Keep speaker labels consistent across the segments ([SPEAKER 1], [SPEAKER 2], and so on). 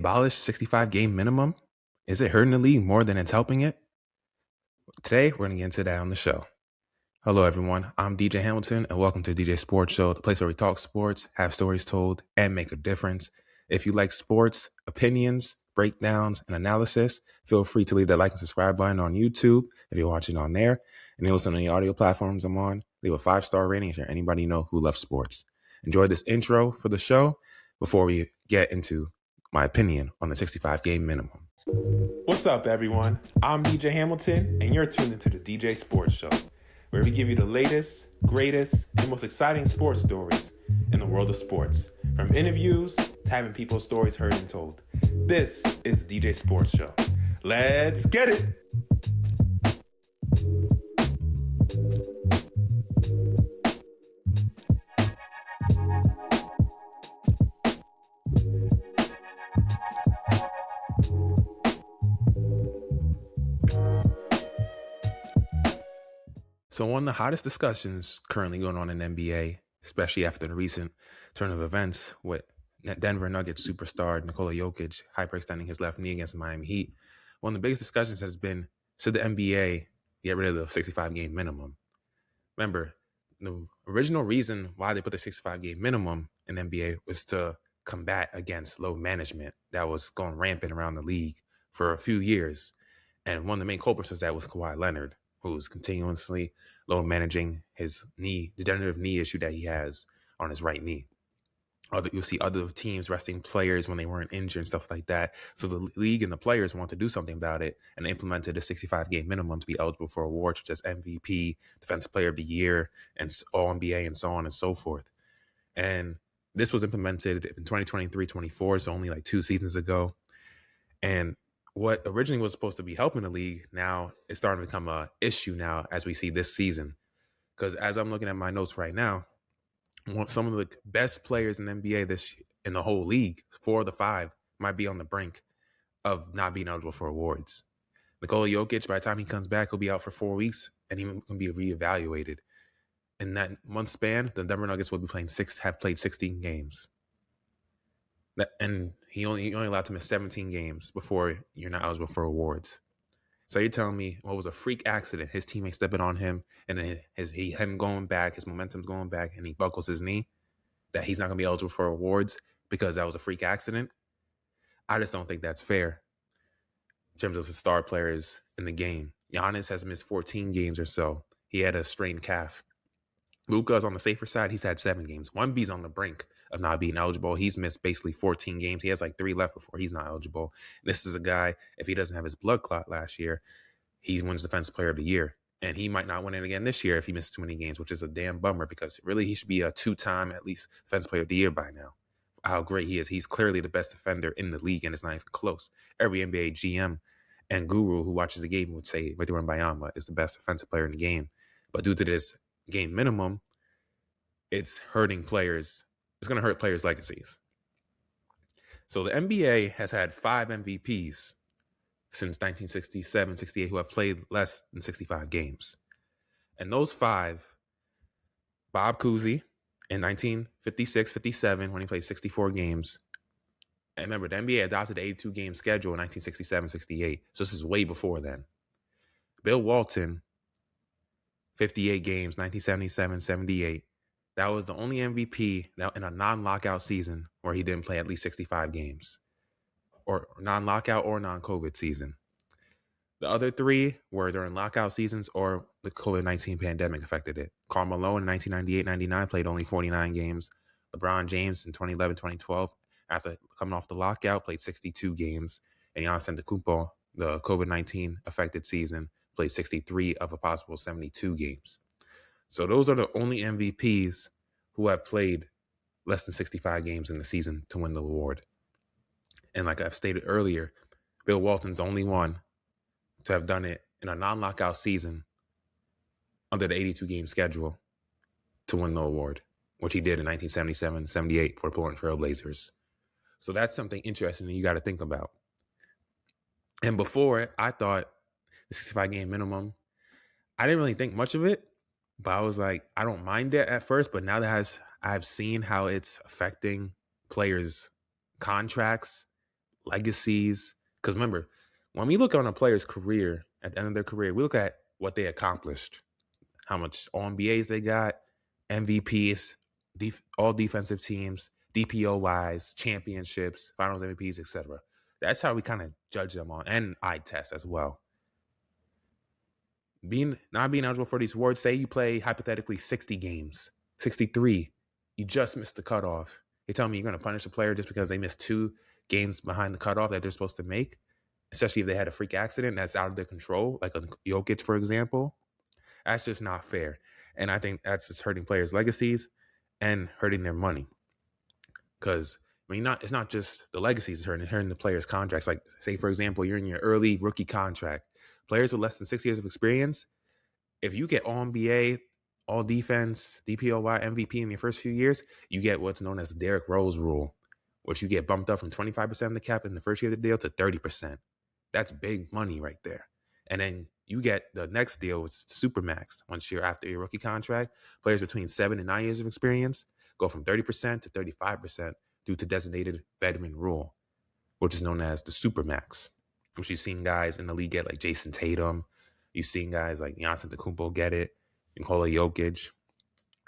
[SPEAKER 1] Abolish 65 game minimum? Is it hurting the league more than it's helping it? Today, we're going to get into that on the show. Hello, everyone. I'm DJ Hamilton, and welcome to DJ Sports Show, the place where we talk sports, have stories told, and make a difference. If you like sports, opinions, breakdowns, and analysis, feel free to leave that like and subscribe button on YouTube if you're watching on there. And you listen on the audio platforms I'm on. Leave a 5-star rating if you're anybody you know who loves sports. Enjoy this intro for the show before we get into my opinion on the 65 game minimum.
[SPEAKER 2] What's up, everyone? I'm DJ Hamilton, and you're tuned into the DJ Sports Show, where we give you the latest, greatest, and most exciting sports stories in the world of sports, from interviews to having people's stories heard and told. This is the DJ Sports Show. Let's get it!
[SPEAKER 1] So one of the hottest discussions currently going on in the NBA, especially after the recent turn of events with Denver Nuggets superstar Nikola Jokic hyperextending his left knee against the Miami Heat, one of the biggest discussions has been, should the NBA get rid of the 65-game minimum? Remember, the original reason why they put the 65-game minimum in the NBA was to combat against load management that was going rampant around the league for a few years. And one of the main culprits of that was Kawhi Leonard, who's continuously load managing his degenerative knee issue that he has on his right knee. You'll see other teams resting players when they weren't injured and stuff like that. So the league and the players want to do something about it and implemented a 65-game minimum to be eligible for awards such as MVP, Defensive Player of the Year, and All-NBA, and so on and so forth. And this was implemented in 2023-24, so only like 2 seasons ago. And what originally was supposed to be helping the league now is starting to become an issue now as we see this season. Because as I'm looking at my notes right now, some of the best players in the NBA in the whole league, 4 of the 5, might be on the brink of not being eligible for awards. Nikola Jokic, by the time he comes back, he'll be out for 4 weeks, and he can be reevaluated. In that month span, the Denver Nuggets will be have played 16 games. And he only allowed to miss 17 games before you're not eligible for awards. So you're telling me what was a freak accident, his teammate stepping on him, and then him going back, his momentum's going back, and he buckles his knee, that he's not going to be eligible for awards because that was a freak accident? I just don't think that's fair in terms of the star players in the game. Giannis has missed 14 games or so. He had a strained calf. Luka's on the safer side. He's had 7 games. Wemby's on the brink of not being eligible. He's missed basically 14 games. He has like 3 left before he's not eligible. This is a guy, if he doesn't have his blood clot last year, he wins Defensive Player of the Year. And he might not win it again this year if he misses too many games, which is a damn bummer because really he should be a 2-time at least Defensive Player of the Year by now. How great he is. He's clearly the best defender in the league, and it's not even close. Every NBA GM and guru who watches the game would say Victor Wembanyama is the best defensive player in the game. But due to this game minimum, it's hurting players. It's going to hurt players' legacies. So the NBA has had 5 MVPs since 1967-68 who have played less than 65 games. And those 5, Bob Cousy in 1956-57 when he played 64 games. And remember, the NBA adopted the 82-game schedule in 1967-68. So this is way before then. Bill Walton, 58 games, 1977-78. That was the only MVP in a non-lockout season where he didn't play at least 65 games, or non-lockout or non-COVID season. The other 3 were during lockout seasons or the COVID-19 pandemic affected it. Karl Malone in 1998-99 played only 49 games. LeBron James in 2011-2012, after coming off the lockout, played 62 games. And Giannis Antetokounmpo, the COVID-19 affected season, played 63 of a possible 72 games. So those are the only MVPs who have played less than 65 games in the season to win the award. And like I've stated earlier, Bill Walton's the only one to have done it in a non-lockout season under the 82-game schedule to win the award, which he did in 1977-78 for the Portland Trail Blazers. So that's something interesting that you got to think about. And before it, I thought the 65-game minimum, I didn't really think much of it. But I was like, I don't mind it at first, but now that I've seen how it's affecting players' contracts, legacies. Because remember, when we look on a player's career, at the end of their career, we look at what they accomplished, how much All-NBAs they got, MVPs, all defensive teams, DPOYs, championships, finals MVPs, etc. That's how we kind of judge them on, and eye test as well. Not being eligible for these awards, say you play hypothetically 60 games, 63, you just missed the cutoff. You're telling me you're going to punish a player just because they missed 2 games behind the cutoff that they're supposed to make, especially if they had a freak accident that's out of their control, like a Jokic, for example. That's just not fair. And I think that's just hurting players' legacies and hurting their money. Because it's not just the legacies it's hurting the players' contracts. Like, say, for example, you're in your early rookie contract. Players with less than 6 years of experience, if you get all NBA, all defense, DPOY, MVP in your first few years, you get what's known as the Derrick Rose rule, which you get bumped up from 25% of the cap in the first year of the deal to 30%. That's big money right there. And then you get the next deal with Supermax. Once you're after your rookie contract, players between 7 and 9 years of experience go from 30% to 35% due to designated veteran rule, which is known as the Supermax, which you've seen guys in the league get, like Jason Tatum. You've seen guys like Giannis Antetokounmpo get it, Nikola Jokic,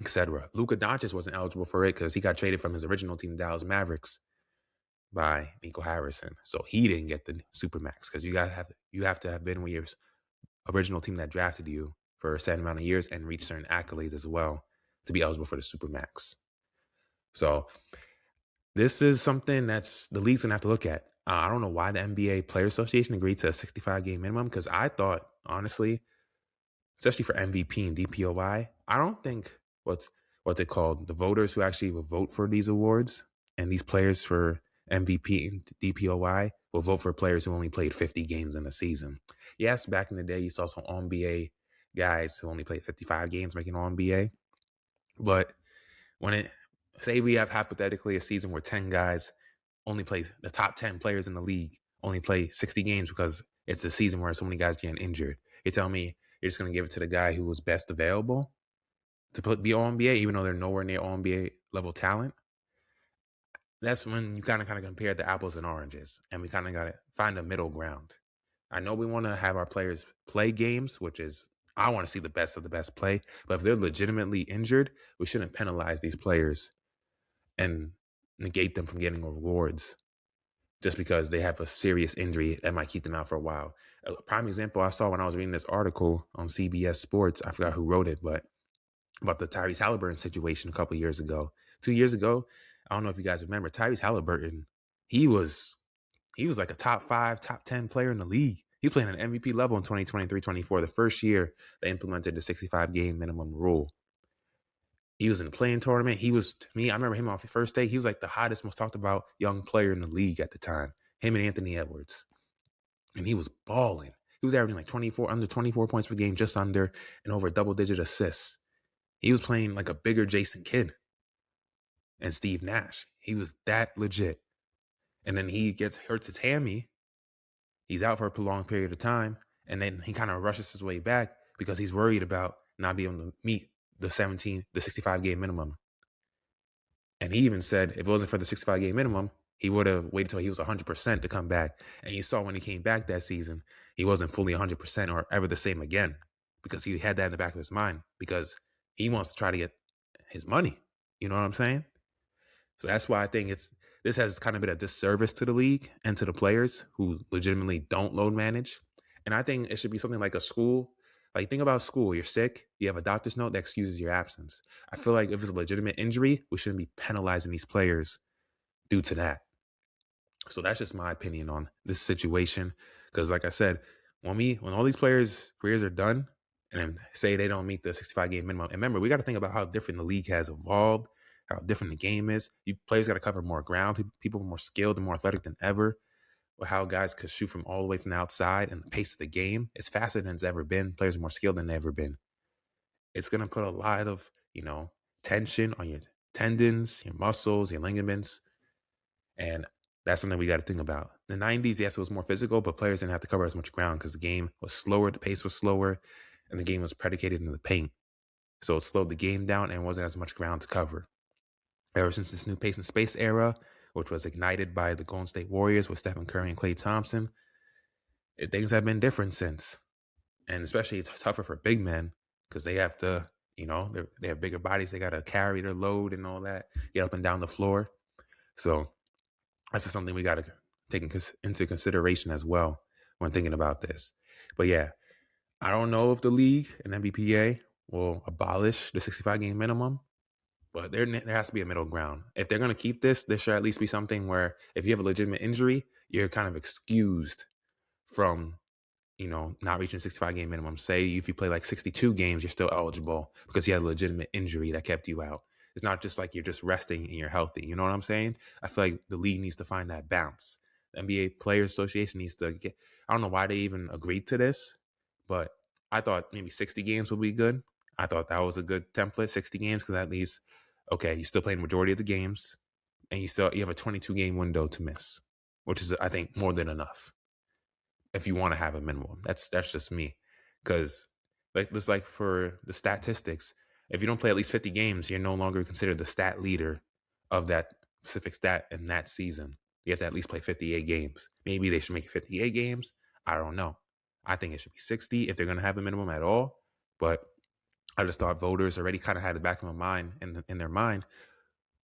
[SPEAKER 1] etc. Luka Doncic wasn't eligible for it because he got traded from his original team, the Dallas Mavericks, by Nico Harrison. So he didn't get the Supermax because you have to have been with your original team that drafted you for a certain amount of years and reach certain accolades as well to be eligible for the Supermax. So this is something that's the league's gonna have to look at. I don't know why the NBA Player Association agreed to a 65-game minimum, because I thought, honestly, especially for MVP and DPOY, I don't think what's it called, the voters who actually will vote for these awards and these players for MVP and DPOY will vote for players who only played 50 games in a season. Yes, back in the day, you saw some All-NBA guys who only played 55 games making All-NBA, but say we have hypothetically a season where 10 guys only play, the top 10 players in the league only play 60 games because it's a season where so many guys getting injured. You're telling me you're just going to give it to the guy who was best available to be All-NBA, even though they're nowhere near All-NBA level talent? That's when you kind of compare the apples and oranges, and we kind of got to find a middle ground. I know we want to have our players play games, which is, I want to see the best of the best play, but if they're legitimately injured, we shouldn't penalize these players and negate them from getting awards just because they have a serious injury that might keep them out for a while. A prime example I saw when I was reading this article on CBS Sports, I forgot who wrote it, but about the Tyrese Halliburton situation a couple years ago. 2 years ago, I don't know if you guys remember, Tyrese Halliburton, he was like a top 5, top 10 player in the league. He's playing an MVP level in 2023-24, the first year they implemented the 65-game minimum rule. He was in the playing tournament. He was, to me, I remember him off the first day. He was like the hottest, most talked about young player in the league at the time. Him and Anthony Edwards. And he was balling. He was averaging like under 24 points per game, just under, and over double-digit assists. He was playing like a bigger Jason Kidd and Steve Nash. He was that legit. And then he hurts his hammy. He's out for a prolonged period of time. And then he kind of rushes his way back because he's worried about not being able to meet the 65-game minimum. And he even said if it wasn't for the 65-game minimum, he would have waited till he was 100% to come back. And you saw when he came back that season, he wasn't fully 100% or ever the same again, because he had that in the back of his mind, because he wants to try to get his money. You know what I'm saying? So that's why I think this has kind of been a disservice to the league and to the players who legitimately don't load manage. And I think it should be something like a school. Like, think about school. You're sick. You have a doctor's note that excuses your absence. I feel like if it's a legitimate injury, we shouldn't be penalizing these players due to that. So that's just my opinion on this situation. Because like I said, when all these players' careers are done and say they don't meet the 65-game minimum, and remember, we got to think about how different the league has evolved, how different the game is. You players got to cover more ground. People are more skilled and more athletic than ever. Or how guys could shoot from all the way from the outside, and the pace of the game is faster than it's ever been. Players are more skilled than they've ever been. It's going to put a lot of, tension on your tendons, your muscles, your ligaments. And that's something we got to think about. In the 90s, yes, it was more physical, but players didn't have to cover as much ground because the game was slower, the pace was slower, and the game was predicated in the paint. So it slowed the game down and wasn't as much ground to cover. Ever since this new pace and space era, which was ignited by the Golden State Warriors with Stephen Curry and Klay Thompson. Things have been different since. And especially it's tougher for big men because they have to, they have bigger bodies. They got to carry their load and all that, get up and down the floor. So that's just something we got to take into consideration as well when thinking about this. But yeah, I don't know if the league and NBPA will abolish the 65-game minimum, but there has to be a middle ground. If they're going to keep this, there should at least be something where if you have a legitimate injury, you're kind of excused from, not reaching 65-game minimum. Say if you play like 62 games, you're still eligible because you had a legitimate injury that kept you out. It's not just like you're just resting and you're healthy. You know what I'm saying? I feel like the league needs to find that balance. The NBA Players Association needs to get, I don't know why they even agreed to this, but I thought maybe 60 games would be good. I thought that was a good template, 60 games, because at least, okay, you still play the majority of the games and you have a 22-game window to miss, which is, I think, more than enough if you want to have a minimum. That's just me. Because like for the statistics, if you don't play at least 50 games, you're no longer considered the stat leader of that specific stat in that season. You have to at least play 58 games. Maybe they should make it 58 games. I don't know. I think it should be 60 if they're going to have a minimum at all. But I just thought voters already kind of had the back of my mind in their mind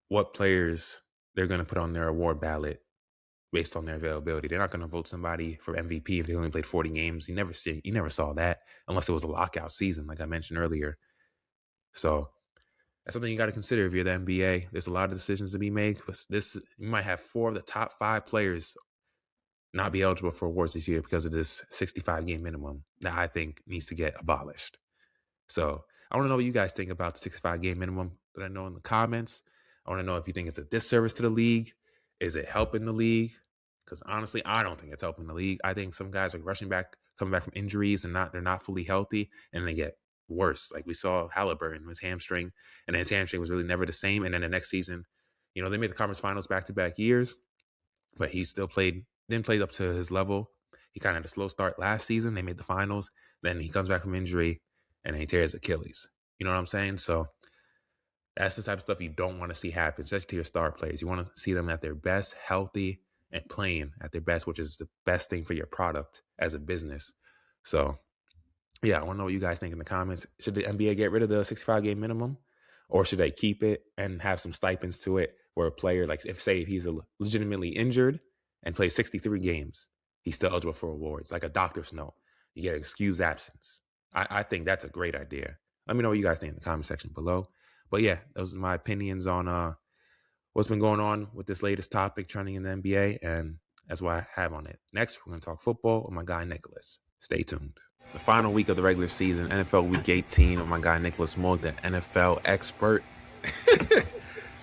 [SPEAKER 1] what players they're going to put on their award ballot based on their availability. They're not going to vote somebody for MVP if they only played 40 games. You never saw that unless it was a lockout season, like I mentioned earlier. So that's something you got to consider if you're the NBA. There's a lot of decisions to be made. But you might have 4 of the top 5 players not be eligible for awards this year because of this 65-game minimum that I think needs to get abolished. So I want to know what you guys think about the 65-game minimum. Let I know in the comments. I want to know if you think it's a disservice to the league. Is it helping the league? Because honestly, I don't think it's helping the league. I think some guys are coming back from injuries and they're not fully healthy, and they get worse. Like we saw Halliburton, his hamstring, and his hamstring was really never the same. And then the next season, they made the conference finals back-to-back years, but he still didn't play up to his level. He kind of had a slow start last season. They made the finals. Then he comes back from injury, and then he tears Achilles. You know what I'm saying? So that's the type of stuff you don't want to see happen, especially to your star players. You want to see them at their best, healthy, and playing at their best, which is the best thing for your product as a business. So, yeah, I want to know what you guys think in the comments. Should the NBA get rid of the 65-game minimum, or should they keep it and have some stipends to it where a player, like if he's legitimately injured and plays 63 games, he's still eligible for awards, like a doctor's note. You get excused absence. I think that's a great idea. Let me know what you guys think in the comment section below. But yeah, those are my opinions on what's been going on with this latest topic trending in the NBA, and that's what I have on it. Next, we're going to talk football with my guy Nicholas. Stay tuned. The final week of the regular season, NFL Week 18, with my guy Nicholas Moog, the NFL expert.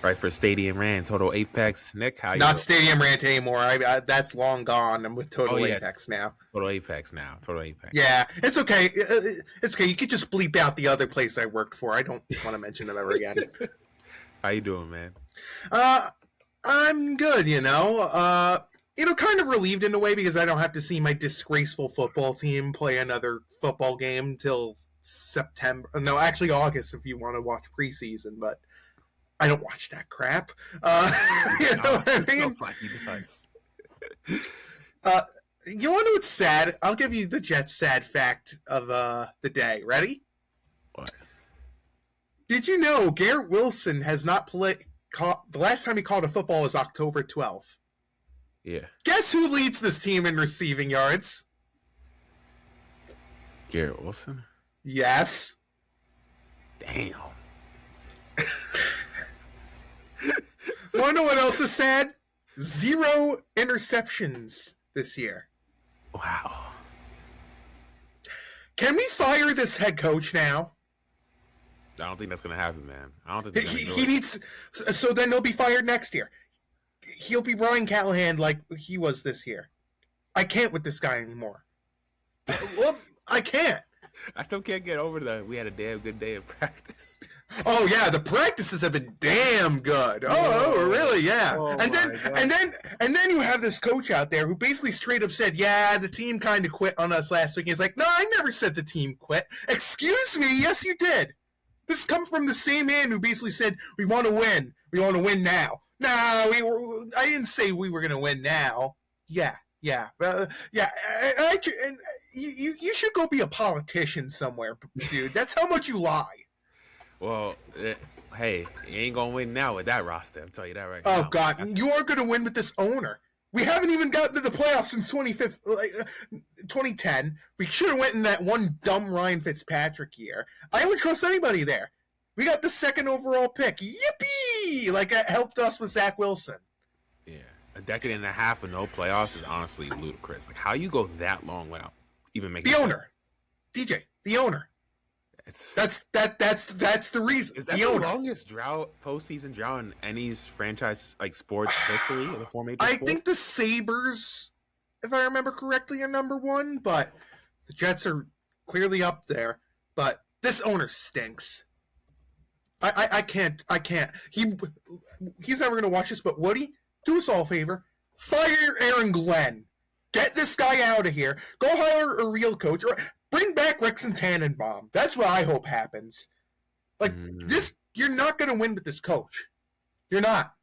[SPEAKER 1] Right for Stadium Rant, Total Apex. Nick, how you
[SPEAKER 3] Not
[SPEAKER 1] doing?
[SPEAKER 3] Stadium Rant anymore. That's long gone. I'm with Total Apex now.
[SPEAKER 1] Total Apex now. Total Apex.
[SPEAKER 3] Yeah, it's okay. It's okay. You could just bleep out the other place I worked for. I don't want to mention them ever again.
[SPEAKER 1] How you doing, man?
[SPEAKER 3] I'm good, kind of relieved in a way because I don't have to see my disgraceful football team play another football game till September. No, actually August if you want to watch preseason, but I don't watch that crap. You know what I mean? You want to know what's sad? I'll give you the Jets' sad fact of the day. Ready?
[SPEAKER 1] What?
[SPEAKER 3] Did you know Garrett Wilson has not played? The last time he called a football was October 12th.
[SPEAKER 1] Yeah.
[SPEAKER 3] Guess who leads this team in receiving yards?
[SPEAKER 1] Garrett Wilson?
[SPEAKER 3] Yes.
[SPEAKER 1] Damn.
[SPEAKER 3] Want to know what else is sad? 0 interceptions this year.
[SPEAKER 1] Wow.
[SPEAKER 3] Can we fire this head coach now?
[SPEAKER 1] I don't think that's going to happen, man. I don't think
[SPEAKER 3] He needs... So then he'll be fired next year. He'll be Brian Callahan like he was this year. I can't with this guy anymore. Well, I can't.
[SPEAKER 1] I still can't get over that. We had a damn good day of practice.
[SPEAKER 3] Oh yeah, the practices have been damn good. Oh really? Yeah.
[SPEAKER 1] Oh,
[SPEAKER 3] and then you have this coach out there who basically straight up said, "Yeah, the team kind of quit on us last week." He's like, "No, I never said the team quit." Excuse me? Yes, you did. This comes from the same man who basically said, "We want to win. We want to win now." No, I didn't say we were gonna win now. Yeah, yeah, yeah. And you should go be a politician somewhere, dude. That's how much you lie.
[SPEAKER 1] Well, hey, you ain't gonna win now with that roster. I'm telling you that right
[SPEAKER 3] Oh
[SPEAKER 1] now.
[SPEAKER 3] God, you are gonna win with this owner. We haven't even gotten to the playoffs since 2010. We should have went in that one dumb Ryan Fitzpatrick year. I don't trust anybody there. We got the second overall pick. Yippee! Like that helped us with Zach Wilson.
[SPEAKER 1] Yeah, a decade and a half of no playoffs is honestly ludicrous. Like, how you go that long without even making
[SPEAKER 3] the owner, DJ, the owner. That's the reason.
[SPEAKER 1] Is that the longest postseason drought in any franchise like sports history of the four major sports?
[SPEAKER 3] I think the Sabres, if I remember correctly, are number one, but the Jets are clearly up there. But this owner stinks. I can't. He's never gonna watch this. But Woody, do us all a favor. Fire Aaron Glenn. Get this guy out of here. Go hire a real coach. Or bring back Rex and Tannenbaum. That's what I hope happens. Like this, you're not going to win with this coach. You're not.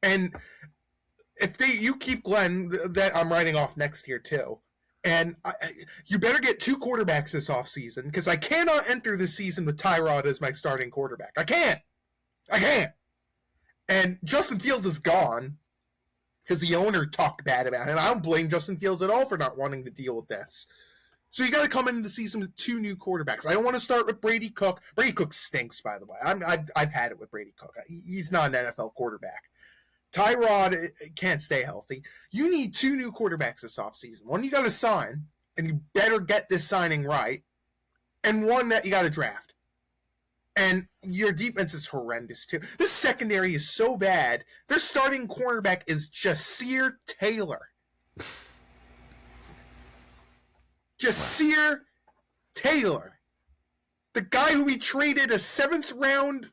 [SPEAKER 3] And if you keep Glenn, that I'm writing off next year too. And you better get 2 quarterbacks this offseason because I cannot enter this season with Tyrod as my starting quarterback. I can't. And Justin Fields is gone because the owner talked bad about him. I don't blame Justin Fields at all for not wanting to deal with this. So you got to come into the season with 2 new quarterbacks. I don't want to start with Brady Cook. Brady Cook stinks, by the way. I've had it with Brady Cook. He's not an NFL quarterback. Tyrod can't stay healthy. You need 2 new quarterbacks this offseason. One you got to sign, and you better get this signing right, and one that you got to draft. And your defense is horrendous, too. This secondary is so bad. Their starting cornerback is Jasir Taylor. Jasir Taylor. The guy who we traded a 7th round,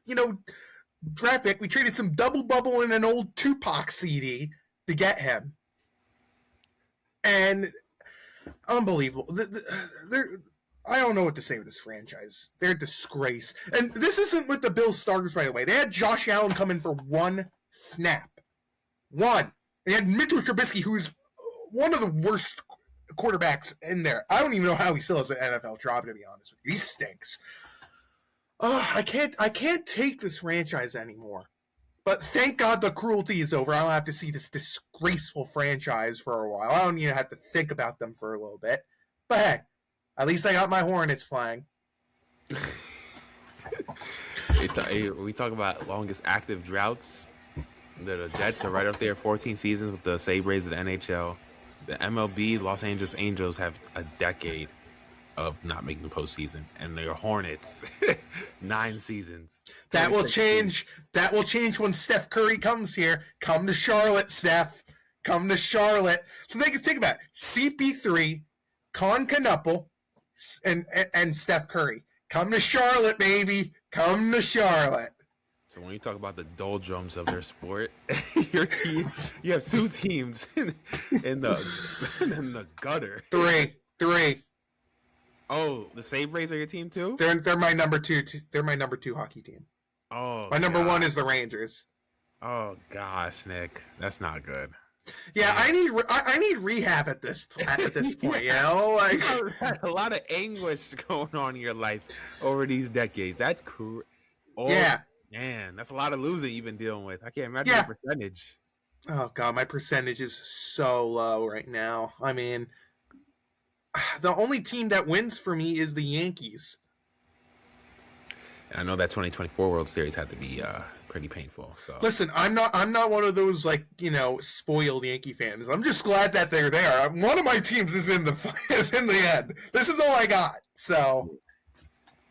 [SPEAKER 3] draft pick. We traded some double bubble and an old Tupac CD to get him. And unbelievable. I don't know what to say with this franchise. They're a disgrace. And this isn't with the Bills starters, by the way. They had Josh Allen come in for 1 snap. 1. They had Mitchell Trubisky, who's one of the worst quarterbacks in there. I don't even know how he still has an NFL job, to be honest with you. He stinks. I can't take this franchise anymore. But thank God the cruelty is over. I don't have to see this disgraceful franchise for a while. I don't even have to think about them for a little bit. But hey, at least I got my Hornets playing.
[SPEAKER 1] We talk about longest active droughts. The Jets are right up there, 14 seasons with the Sabres of the NHL. The MLB, Los Angeles Angels, have a decade of not making the postseason, and their Hornets, 9 seasons.
[SPEAKER 3] That will change. That will change when Steph Curry comes here. Come to Charlotte, Steph. Come to Charlotte. So they can think about it. CP3, Con Knuppel, and Steph Curry. Come to Charlotte, baby. Come to Charlotte.
[SPEAKER 1] So when you talk about the doldrums of their sport, your team, you have 2 teams in the gutter.
[SPEAKER 3] Three.
[SPEAKER 1] Oh, the Sabres are your team too?
[SPEAKER 3] They're my number 2. They're my number 2 hockey team.
[SPEAKER 1] Oh,
[SPEAKER 3] my number 1 is the Rangers.
[SPEAKER 1] Oh gosh, Nick, that's not good.
[SPEAKER 3] Yeah, I need rehab at this point. Like
[SPEAKER 1] a lot of anguish going on in your life over these decades. That's cool. Oh,
[SPEAKER 3] yeah,
[SPEAKER 1] man, that's a lot of losing you've been dealing with. I can't imagine the percentage.
[SPEAKER 3] Oh God, my percentage is so low right now. I mean, the only team that wins for me is the Yankees.
[SPEAKER 1] And I know that 2024 World Series had to be pretty painful. So
[SPEAKER 3] listen, I'm not one of those spoiled Yankee fans. I'm just glad that they're there. One of my teams is in the end. This is all I got. So,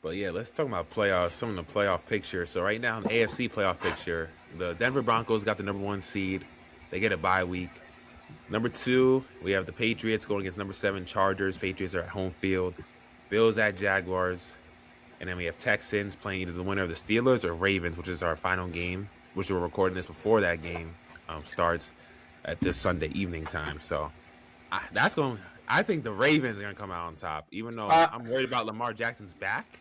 [SPEAKER 1] but yeah, let's talk about playoffs. Some of the playoff picture. So right now in the AFC playoff picture, the Denver Broncos got the number 1 seed. They get a bye week. Number 2, we have the Patriots going against number 7 Chargers. Patriots are at home field. Bills at Jaguars. And then we have Texans playing either the winner of the Steelers or Ravens, which is our final game, which we're recording this before that game starts at this Sunday evening time. So I think the Ravens are going to come out on top, even though I'm worried about Lamar Jackson's back.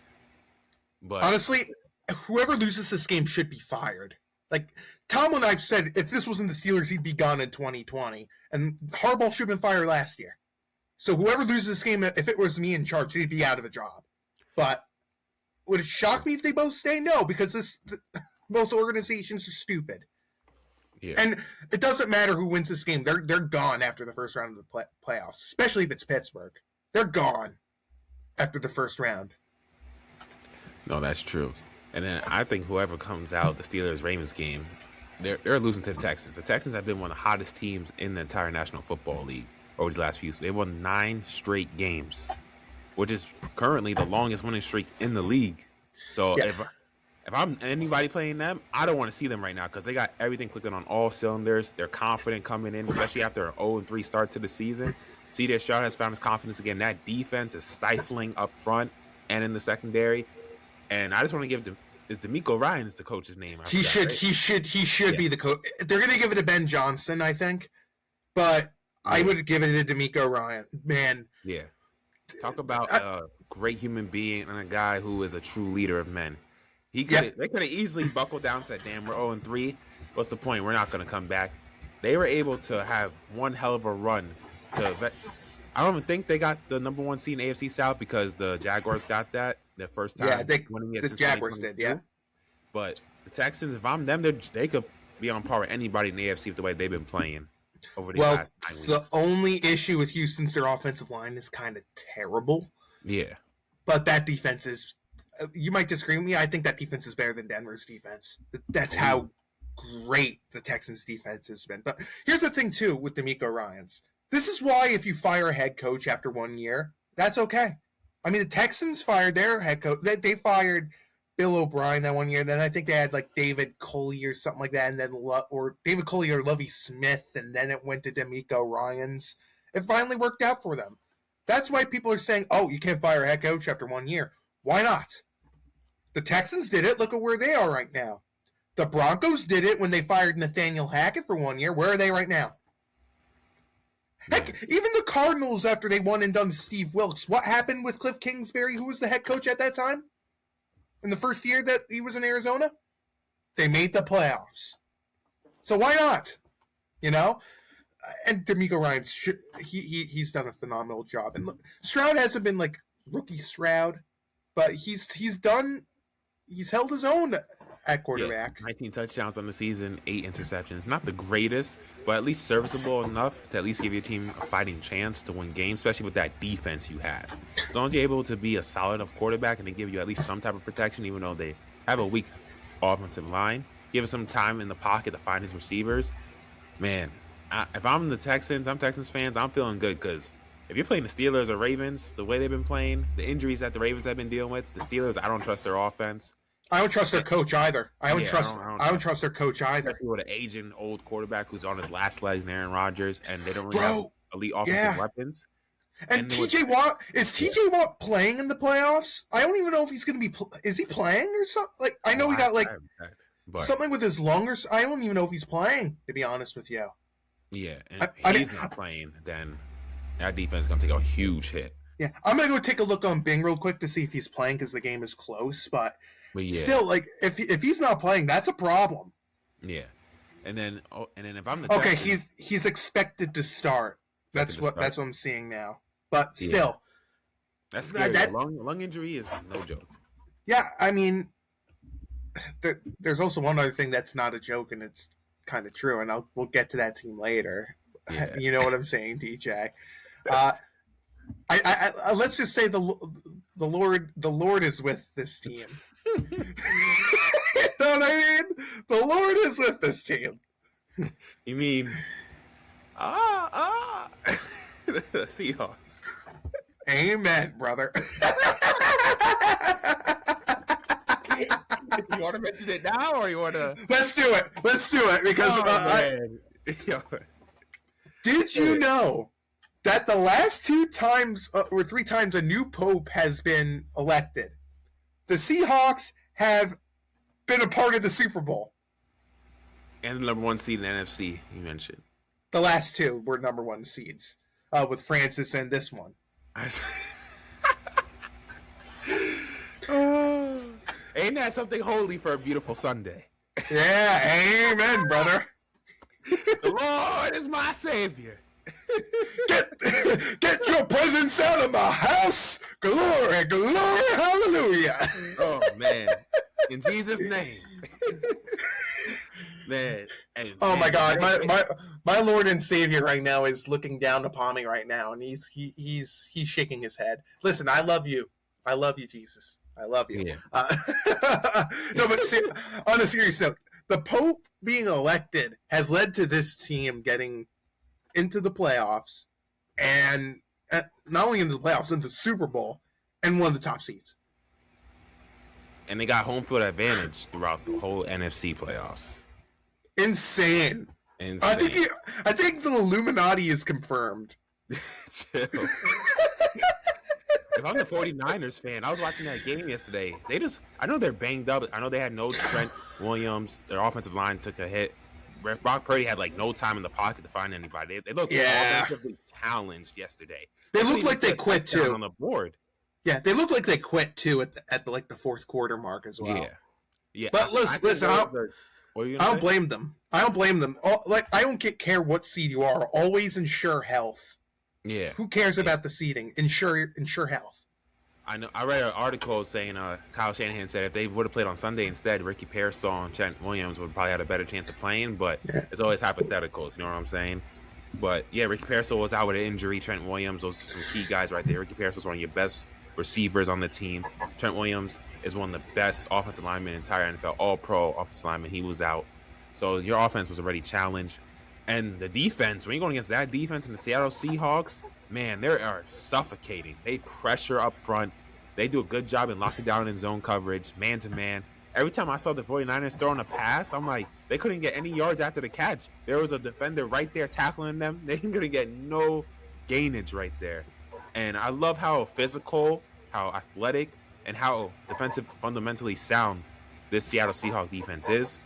[SPEAKER 1] But
[SPEAKER 3] honestly, whoever loses this game should be fired. Like, Tomlin, I've said, if this wasn't the Steelers, he'd be gone in 2020. And Harbaugh should have been fired last year. So whoever loses this game, if it was me in charge, he'd be out of a job. But would it shock me if they both stay? No, because both organizations are stupid.
[SPEAKER 1] Yeah.
[SPEAKER 3] And it doesn't matter who wins this game. They're gone after the first round of the playoffs, especially if it's Pittsburgh. They're gone after the first round.
[SPEAKER 1] No, that's true. And then I think whoever comes out the Steelers-Ravens game, they're losing to the Texans. The Texans have been one of the hottest teams in the entire National Football League over these last few. They won 9 straight games, which is currently the longest winning streak in the league. So if I'm anybody playing them, I don't want to see them right now because they got everything clicking on all cylinders. They're confident coming in, especially after an 0-3 start to the season. C.J. Stroud has found his confidence again. That defense is stifling up front and in the secondary. And I just want to give them. Is D'Amico Ryan is the coach's name?
[SPEAKER 3] He should be the coach. They're going to give it to Ben Johnson, I think, but I would give it to D'Amico Ryan. Man,
[SPEAKER 1] yeah. Talk about a great human being and a guy who is a true leader of men. They could have easily buckled down and said, "Damn, we're 0-3. What's the point? We're not going to come back." They were able to have one hell of a run. I don't even think they got the number 1 seed in AFC South because the Jaguars got that their first time.
[SPEAKER 3] Yeah, the Jaguars did, yeah.
[SPEAKER 1] But the Texans, if I'm them, they could be on par with anybody in the AFC with the way they've been playing over the last 9 weeks.
[SPEAKER 3] The only issue with Houston's their offensive line is kind of terrible.
[SPEAKER 1] Yeah.
[SPEAKER 3] But that defense is, you might disagree with me, I think that defense is better than Denver's defense. That's how great the Texans' defense has been. But here's the thing, too, with D'Amico Ryans. This is why if you fire a head coach after 1 year, that's okay. I mean, the Texans fired their head coach. They fired Bill O'Brien that 1 year. Then I think they had like David Coley or something like that, and then or David Coley or Lovie Smith, and then it went to D'Amico Ryans. It finally worked out for them. That's why people are saying, "Oh, you can't fire a head coach after 1 year." Why not? The Texans did it. Look at where they are right now. The Broncos did it when they fired Nathaniel Hackett for 1 year. Where are they right now? Heck, even the Cardinals, after they won and done Steve Wilkes, what happened with Cliff Kingsbury, who was the head coach at that time? In the first year that he was in Arizona? They made the playoffs. So why not? You know? And D'Amico Ryan, he's done a phenomenal job. And look, Stroud hasn't been like rookie Stroud, but he's held his own at quarterback.
[SPEAKER 1] 19 touchdowns on the season, 8 interceptions. Not the greatest, but at least serviceable enough to at least give your team a fighting chance to win games, especially with that defense you have. As long as you're able to be a solid enough quarterback and they give you at least some type of protection, even though they have a weak offensive line, give him some time in the pocket to find his receivers. Man, if I'm the Texans, I'm Texans fans, I'm feeling good because if you're playing the Steelers or Ravens, the way they've been playing, the injuries that the Ravens have been dealing with, the Steelers, I don't trust their offense.
[SPEAKER 3] I don't trust their coach either. I don't trust their coach either.
[SPEAKER 1] Especially with an aging old quarterback who's on his last legs, and Aaron Rodgers, and they don't really have elite offensive weapons.
[SPEAKER 3] And TJ Watt, is TJ Watt playing in the playoffs? I don't even know if he's going to be. Is he playing or something? Like I know he got like something with his lung, or I don't even know if he's playing. To be honest with you.
[SPEAKER 1] Yeah, and if he's not playing, then that defense is going to take a huge hit.
[SPEAKER 3] Yeah, I'm going to go take a look on Bing real quick to see if he's playing because the game is close, but. Still, like if he's not playing, that's a problem.
[SPEAKER 1] Yeah, and then if I'm the Texans,
[SPEAKER 3] he's expected to start. That's what I'm seeing now. But still,
[SPEAKER 1] that's scary. Lung injury is no joke.
[SPEAKER 3] Yeah, I mean, there's also one other thing that's not a joke, and it's kind of true. And we'll get to that team later. Yeah. You know what I'm saying, DJ? I let's just say the Lord is with this team. You know what I mean? The Lord is with this team.
[SPEAKER 1] You mean the Seahawks?
[SPEAKER 3] Amen, brother.
[SPEAKER 1] You want to mention it now, or you want to?
[SPEAKER 3] Let's do it because did you know that the last 2 times or 3 times a new pope has been elected, the Seahawks have been a part of the Super Bowl.
[SPEAKER 1] And the number 1 seed in the NFC, you mentioned.
[SPEAKER 3] The last 2 were number 1 seeds, with Francis and this one.
[SPEAKER 1] Ain't that something holy for a beautiful Sunday?
[SPEAKER 3] Yeah, amen, brother.
[SPEAKER 1] The Lord is my savior.
[SPEAKER 3] Get your presence out of my house. Glory, glory, hallelujah.
[SPEAKER 1] Oh man, in Jesus' name, man. And,
[SPEAKER 3] Oh
[SPEAKER 1] man,
[SPEAKER 3] my God, my Lord and Savior right now is looking down upon me right now, and he's shaking his head. Listen, I love you, Jesus, I love you.
[SPEAKER 1] Yeah.
[SPEAKER 3] No, but on a serious note, the Pope being elected has led to this team getting into the playoffs, and not only into the playoffs, into the Super Bowl, and one of the top seeds.
[SPEAKER 1] And they got home field advantage throughout the whole NFC playoffs.
[SPEAKER 3] Insane. I think the Illuminati is confirmed.
[SPEAKER 1] Chill. If I'm the 49ers fan, I was watching that game yesterday. I know they're banged up. I know they had no Trent Williams. Their offensive line took a hit. Brock Purdy had like no time in the pocket to find anybody. They looked offensively challenged yesterday.
[SPEAKER 3] They looked like they quit too
[SPEAKER 1] on the board.
[SPEAKER 3] Yeah, they looked like they quit too at the fourth quarter mark as well.
[SPEAKER 1] Yeah.
[SPEAKER 3] But listen, I don't blame them. I don't blame them. I don't care what seed you are. Always ensure health.
[SPEAKER 1] Yeah.
[SPEAKER 3] Who cares about the seeding? Ensure health.
[SPEAKER 1] I know. I read an article saying Kyle Shanahan said if they would have played on Sunday instead, Ricky Pearsall and Trent Williams would probably had a better chance of playing. But it's always hypotheticals. You know what I'm saying? But yeah, Ricky Pearsall was out with an injury. Trent Williams, those are some key guys right there. Ricky Pearsall is one of your best receivers on the team. Trent Williams is one of the best offensive linemen in the entire NFL, all-pro offensive lineman. He was out. So your offense was already challenged. And the defense, when you're going against that defense in the Seattle Seahawks, man, they are suffocating. They pressure up front. They do a good job in locking down in zone coverage, man-to-man. Every time I saw the 49ers throwing a pass, I'm like, they couldn't get any yards after the catch. There was a defender right there tackling them. They couldn't get no gainage right there. And I love how physical, how athletic, and how defensive fundamentally sound this Seattle Seahawks defense is.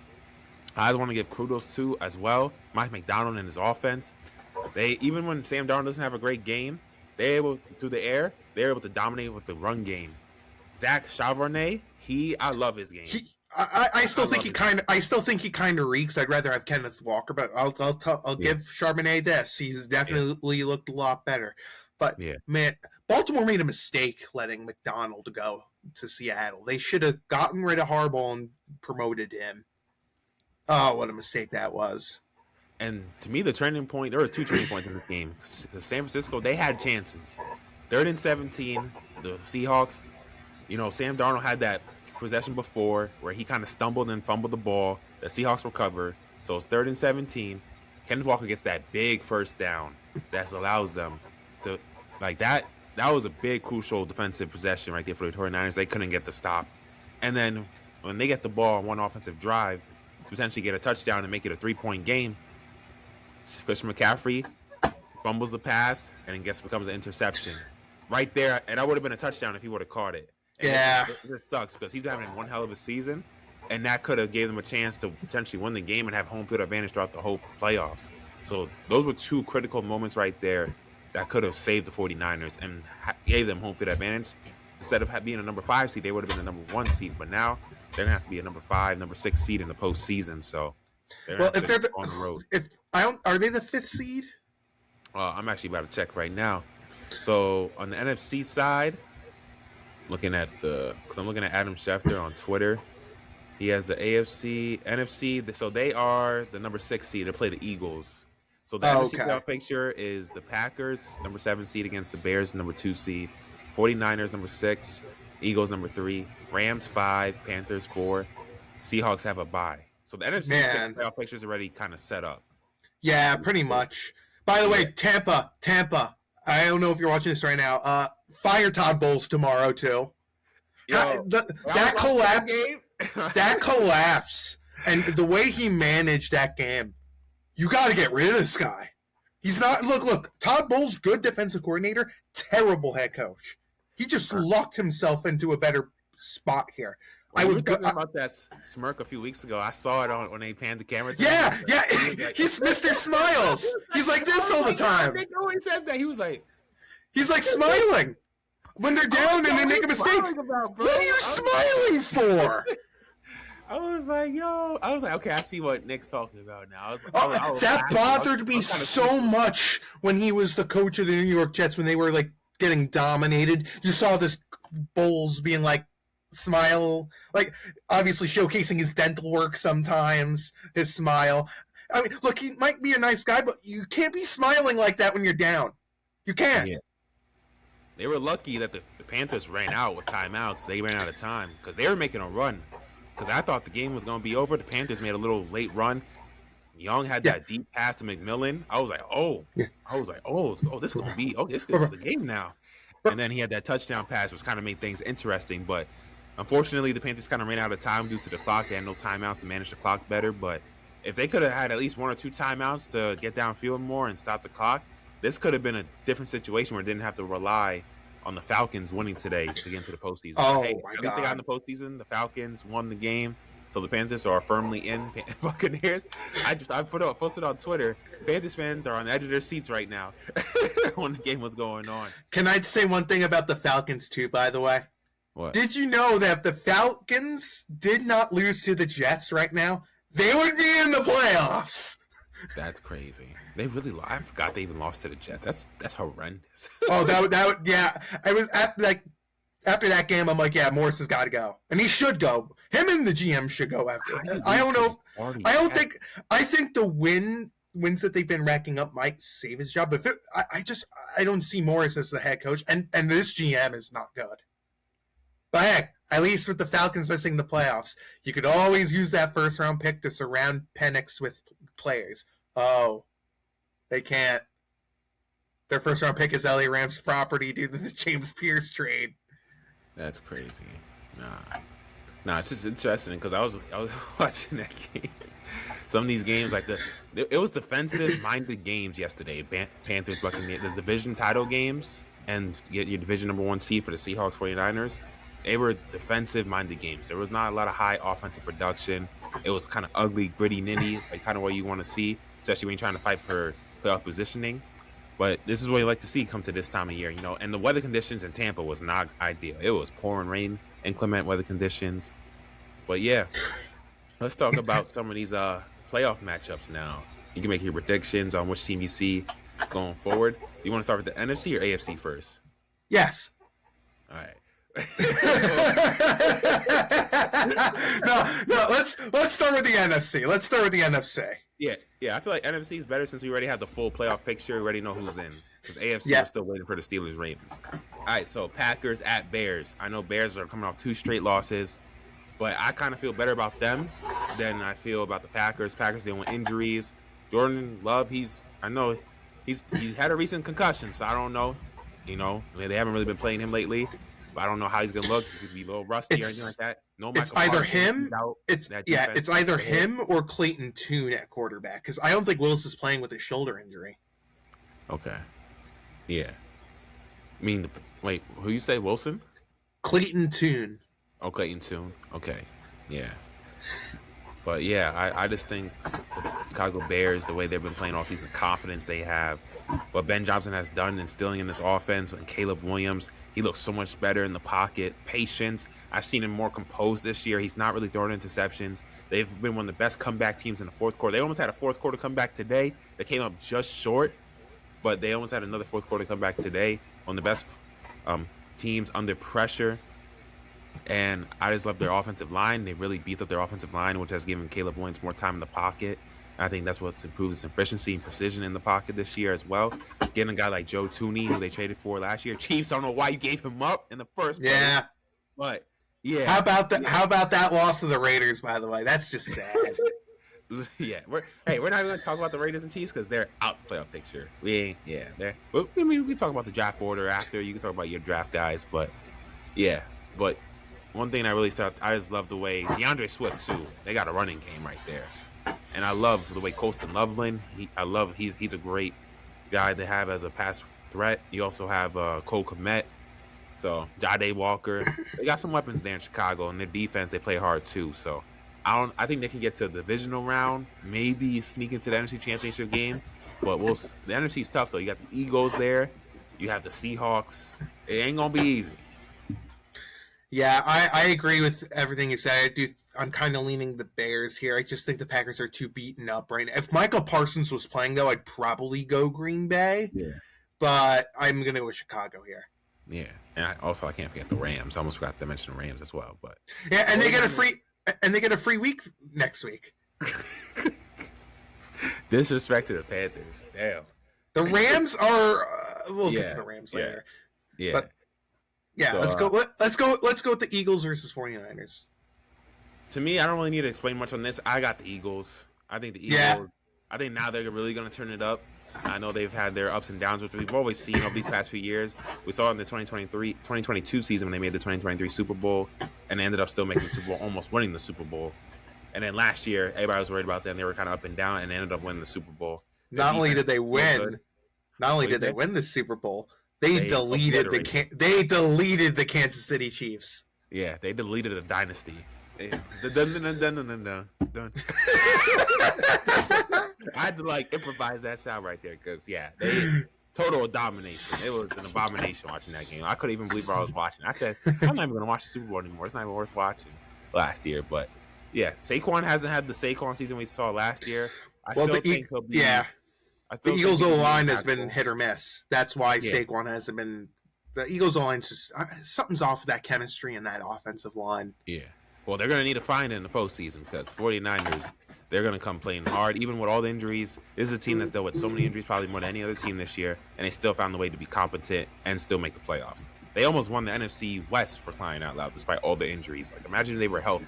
[SPEAKER 1] I want to give kudos to as well Mike McDonald and his offense. Even when Sam Darnold doesn't have a great game, they're able through the air. They're able to dominate with the run game. Zach Charbonnet, I love his game.
[SPEAKER 3] I still think he kind of reeks. I'd rather have Kenneth Walker, but I'll give Charbonnet this. He's definitely looked a lot better. But man, Baltimore made a mistake letting McDonald go to Seattle. They should have gotten rid of Harbaugh and promoted him. Oh, what a mistake that was.
[SPEAKER 1] And to me, the turning point, there were two turning points in this game. San Francisco, they had chances. 3rd and 17, the Seahawks, Sam Darnold had that possession before where he kind of stumbled and fumbled the ball. The Seahawks recover. So it's 3rd and 17. Kenneth Walker gets that big first down that allows them to, like that. That was a big, crucial defensive possession right there for the 49ers. They couldn't get the stop. And then when they get the ball on one offensive drive to potentially get a touchdown and make it a 3-point game, Christian McCaffrey fumbles the pass and then becomes an interception. Right there, and that would have been a touchdown if he would have caught it. And it sucks because he's been having one hell of a season, and that could have gave them a chance to potentially win the game and have home field advantage throughout the whole playoffs. So those were two critical moments right there that could have saved the 49ers and gave them home field advantage. Instead of being a number 5 seed, they would have been the number 1 seed. But now they're gonna have to be a number 5, number 6 seed in the postseason. So
[SPEAKER 3] if they're on the road, are they the 5th seed?
[SPEAKER 1] I'm actually about to check right now. So on the NFC side, I'm looking at Adam Schefter on Twitter. He has the AFC, NFC. So they are the number 6 seed. They play the Eagles. So the NFC playoff picture is the Packers, number 7 seed against the Bears, number 2 seed. 49ers, number 6. Eagles, number 3. Rams, 5. Panthers, 4. Seahawks have a bye. So the NFC playoff picture is already kind of set up. Yeah,
[SPEAKER 3] pretty much. By the way, Tampa. I don't know if you're watching this right now. Fire Todd Bowles tomorrow too. That collapse, and the way he managed that game, you got to get rid of this guy. He's not. Look. Todd Bowles, good defensive coordinator, terrible head coach. He just locked himself into a better spot here.
[SPEAKER 1] I was talking about that smirk a few weeks ago. I saw it when they panned the camera.
[SPEAKER 3] He's Mr. Smiles. He's like this all the time.
[SPEAKER 1] He always says that.
[SPEAKER 3] He's like smiling when they're down and they make a mistake. What are you smiling for?
[SPEAKER 1] I was like, yo, I was like, okay, I see what Nick's talking about now.
[SPEAKER 3] That bothered me so much when he was the coach of the New York Jets when they were like getting dominated. You saw this Bowles being like smile, like obviously showcasing his dental work sometimes, his smile. I mean, look, he might be a nice guy, but you can't be smiling like that when you're down. You can't.
[SPEAKER 1] Yeah. They were lucky that the Panthers ran out with timeouts. They ran out of time because they were making a run. Because I thought the game was going to be over. The Panthers made a little late run. Young had that deep pass to McMillan. I was like, oh, this is going to be, this is the game now. And then he had that touchdown pass, which kind of made things interesting. But unfortunately, the Panthers kind of ran out of time due to the clock. They had no timeouts to manage the clock better. But if they could have had at least 1 or 2 timeouts to get downfield more and stop the clock, this could have been a different situation where they didn't have to rely on the Falcons winning today to get into the postseason.
[SPEAKER 3] Oh,
[SPEAKER 1] hey,
[SPEAKER 3] my
[SPEAKER 1] at least
[SPEAKER 3] God.
[SPEAKER 1] they got in the postseason. The Falcons won the game, so the Panthers are firmly in. Buccaneers. I posted on Twitter. Panthers fans are on the edge of their seats right now when the game was going on.
[SPEAKER 3] Can I say one thing about the Falcons too? By the way,
[SPEAKER 1] What?
[SPEAKER 3] did you know that if the Falcons did not lose to the Jets right now, they would be in the playoffs?
[SPEAKER 1] That's crazy. They really. I forgot they even lost to the Jets. That's horrendous.
[SPEAKER 3] Oh, that yeah. I was after that game. I'm like, yeah, Morris has got to go, and he should go. Him and the GM should go after. I don't know. I think the wins that they've been racking up might save his job. But I don't see Morris as the head coach, and this GM is not good. But heck, at least with the Falcons missing the playoffs, you could always use that first round pick to surround Penix with players. Oh, they can't. Their first round pick is LA Rams property due to the James Pierce trade.
[SPEAKER 1] That's crazy. Nah, it's just interesting because I was watching that game. Some of these games, like it was defensive-minded games yesterday. Panthers, Buccaneers, the division title games, and get your division number 1 seed for the Seahawks, 49ers. They were defensive-minded games. There was not a lot of high offensive production. It was kind of ugly, gritty, nitty, like kind of what you want to see, especially when you're trying to fight for playoff positioning. But this is what you like to see come to this time of year, And the weather conditions in Tampa was not ideal. It was pouring rain, inclement weather conditions. But yeah, let's talk about some of these playoff matchups now. You can make your predictions on which team you see going forward. You want to start with the NFC or AFC first?
[SPEAKER 3] Yes.
[SPEAKER 1] All right.
[SPEAKER 3] no. Let's start with the NFC.
[SPEAKER 1] Yeah. I feel like NFC is better since we already have the full playoff picture. We already know who's in. Because AFC, we're still waiting for the Steelers Ravens. All right, so Packers at Bears. I know Bears are coming off 2 straight losses, but I kind of feel better about them than I feel about the Packers. Packers dealing with injuries. Jordan Love, he had a recent concussion, so I don't know. They haven't really been playing him lately. But I don't know how he's gonna look. He could be a little rusty or anything like that. No,
[SPEAKER 3] it's either him. It's either him or Clayton Tune at quarterback because I don't think Willis is playing with a shoulder injury.
[SPEAKER 1] Okay. Yeah. I mean, wait, who you say Wilson?
[SPEAKER 3] Clayton Tune.
[SPEAKER 1] Oh, Clayton Tune. Okay. Yeah. But yeah, I just think the Chicago Bears, the way they've been playing all season, the confidence they have, what Ben Johnson has done instilling in this offense, and Caleb Williams, he looks so much better in the pocket. Patience. I've seen him more composed this year. He's not really throwing interceptions. They've been one of the best comeback teams in the fourth quarter. They almost had a fourth quarter comeback today. They came up just short, but they almost had another fourth quarter comeback today. One of the best teams under pressure. And I just love their offensive line. They really beat up their offensive line, which has given Caleb Williams more time in the pocket. I think that's what's improved his efficiency and precision in the pocket this year as well. Getting a guy like Joe Tooney, who they traded for last year. Chiefs, I don't know why you gave him up in the first place.
[SPEAKER 3] Yeah.
[SPEAKER 1] But, yeah.
[SPEAKER 3] How about that loss to the Raiders, by the way? That's just sad.
[SPEAKER 1] Yeah. We're not even going to talk about the Raiders and Chiefs because they're out the playoff picture. We can talk about the draft order after. You can talk about your draft guys. But, yeah. But one thing I really thought, I just love the way DeAndre Swift, too. They got a running game right there. And I love the way Colston Loveland, he's a great guy to have as a pass threat. You also have Cole Kmet, so Jade Walker. They got some weapons there in Chicago, and their defense, they play hard too. So I think they can get to the divisional round, maybe sneak into the NFC Championship game. But the NFC's tough though. You got the Eagles there, you have the Seahawks. It ain't gonna be easy.
[SPEAKER 3] Yeah, I agree with everything you said. I'm kind of leaning the Bears here. I just think the Packers are too beaten up right now. If Michael Parsons was playing, though, I'd probably go Green Bay.
[SPEAKER 1] Yeah.
[SPEAKER 3] But I'm going to go with Chicago here.
[SPEAKER 1] Yeah, and I can't forget the Rams. I almost forgot to mention the Rams as well. But
[SPEAKER 3] yeah, and they get a free week next week.
[SPEAKER 1] Disrespect to the Panthers. Damn.
[SPEAKER 3] The Rams are. We'll get to the Rams later.
[SPEAKER 1] Yeah.
[SPEAKER 3] But yeah, so, let's go. Let's go with the Eagles versus 49ers.
[SPEAKER 1] To me, I don't really need to explain much on this. I got the Eagles. I think the Eagles.
[SPEAKER 3] Yeah.
[SPEAKER 1] I think now they're really going to turn it up. I know they've had their ups and downs, which we've always seen over these past few years. We saw in the 2022 season when they made the 2023 Super Bowl, and they ended up still making the Super Bowl, almost winning the Super Bowl. And then last year, everybody was worried about them. They were kind of up and down, and they ended up winning the Super Bowl.
[SPEAKER 3] Not only did they win the Super Bowl, they deleted the Kansas City Chiefs.
[SPEAKER 1] Yeah, they deleted a dynasty. I had to improvise that sound right there because they total domination. It was an abomination watching that game. I couldn't even believe what I was watching. I said, I'm not even going to watch the Super Bowl anymore. It's not even worth watching last year. But yeah, Saquon hasn't had the Saquon season we saw last year. The
[SPEAKER 3] Eagles' O-line has been hit or miss. That's why Saquon hasn't been. The Eagles' O-line's just something's off with that chemistry in that offensive line.
[SPEAKER 1] Yeah. Well, they're going to need to find it in the postseason because the 49ers, they're going to come playing hard, even with all the injuries. This is a team that's dealt with so many injuries, probably more than any other team this year, and they still found a way to be competent and still make the playoffs. They almost won the NFC West for crying out loud, despite all the injuries. Imagine if they were healthy.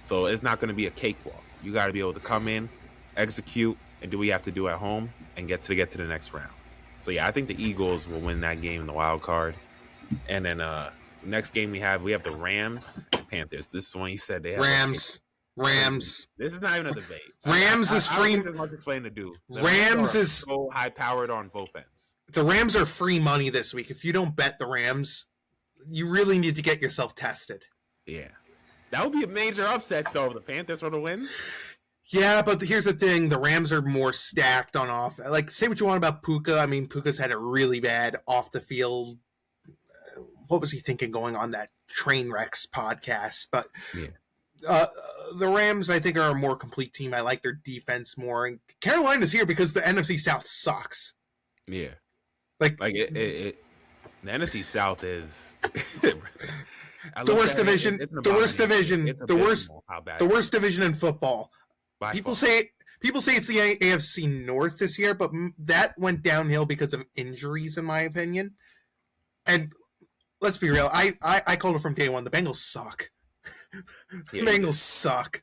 [SPEAKER 1] So it's not going to be a cakewalk. You got to be able to come in, execute, and do what you have to do at home and get to the next round. So, yeah, I think the Eagles will win that game in the wild card. And then next game we have the Rams and Panthers. This is one you said they have.
[SPEAKER 3] Rams.
[SPEAKER 1] This is not even a debate.
[SPEAKER 3] Rams is free.
[SPEAKER 1] There's much explaining to do.
[SPEAKER 3] Rams is
[SPEAKER 1] so high powered on both ends.
[SPEAKER 3] The Rams are free money this week. If you don't bet the Rams, you really need to get yourself tested.
[SPEAKER 1] Yeah, that would be a major upset though if the Panthers were to win.
[SPEAKER 3] Yeah, but here's the thing: the Rams are more stacked on off. Say what you want about Puka. I mean, Puka's had it really bad off the field. What was he thinking going on that Trainwrecks podcast? But the Rams, I think, are a more complete team. I like their defense more. And Carolina's here because the NFC South sucks.
[SPEAKER 1] Yeah. The NFC South is
[SPEAKER 3] the worst division. The worst division in football. People say it's the AFC North this year, but that went downhill because of injuries, in my opinion. And let's be real. I called it from day one. The Bengals suck. Bengals suck.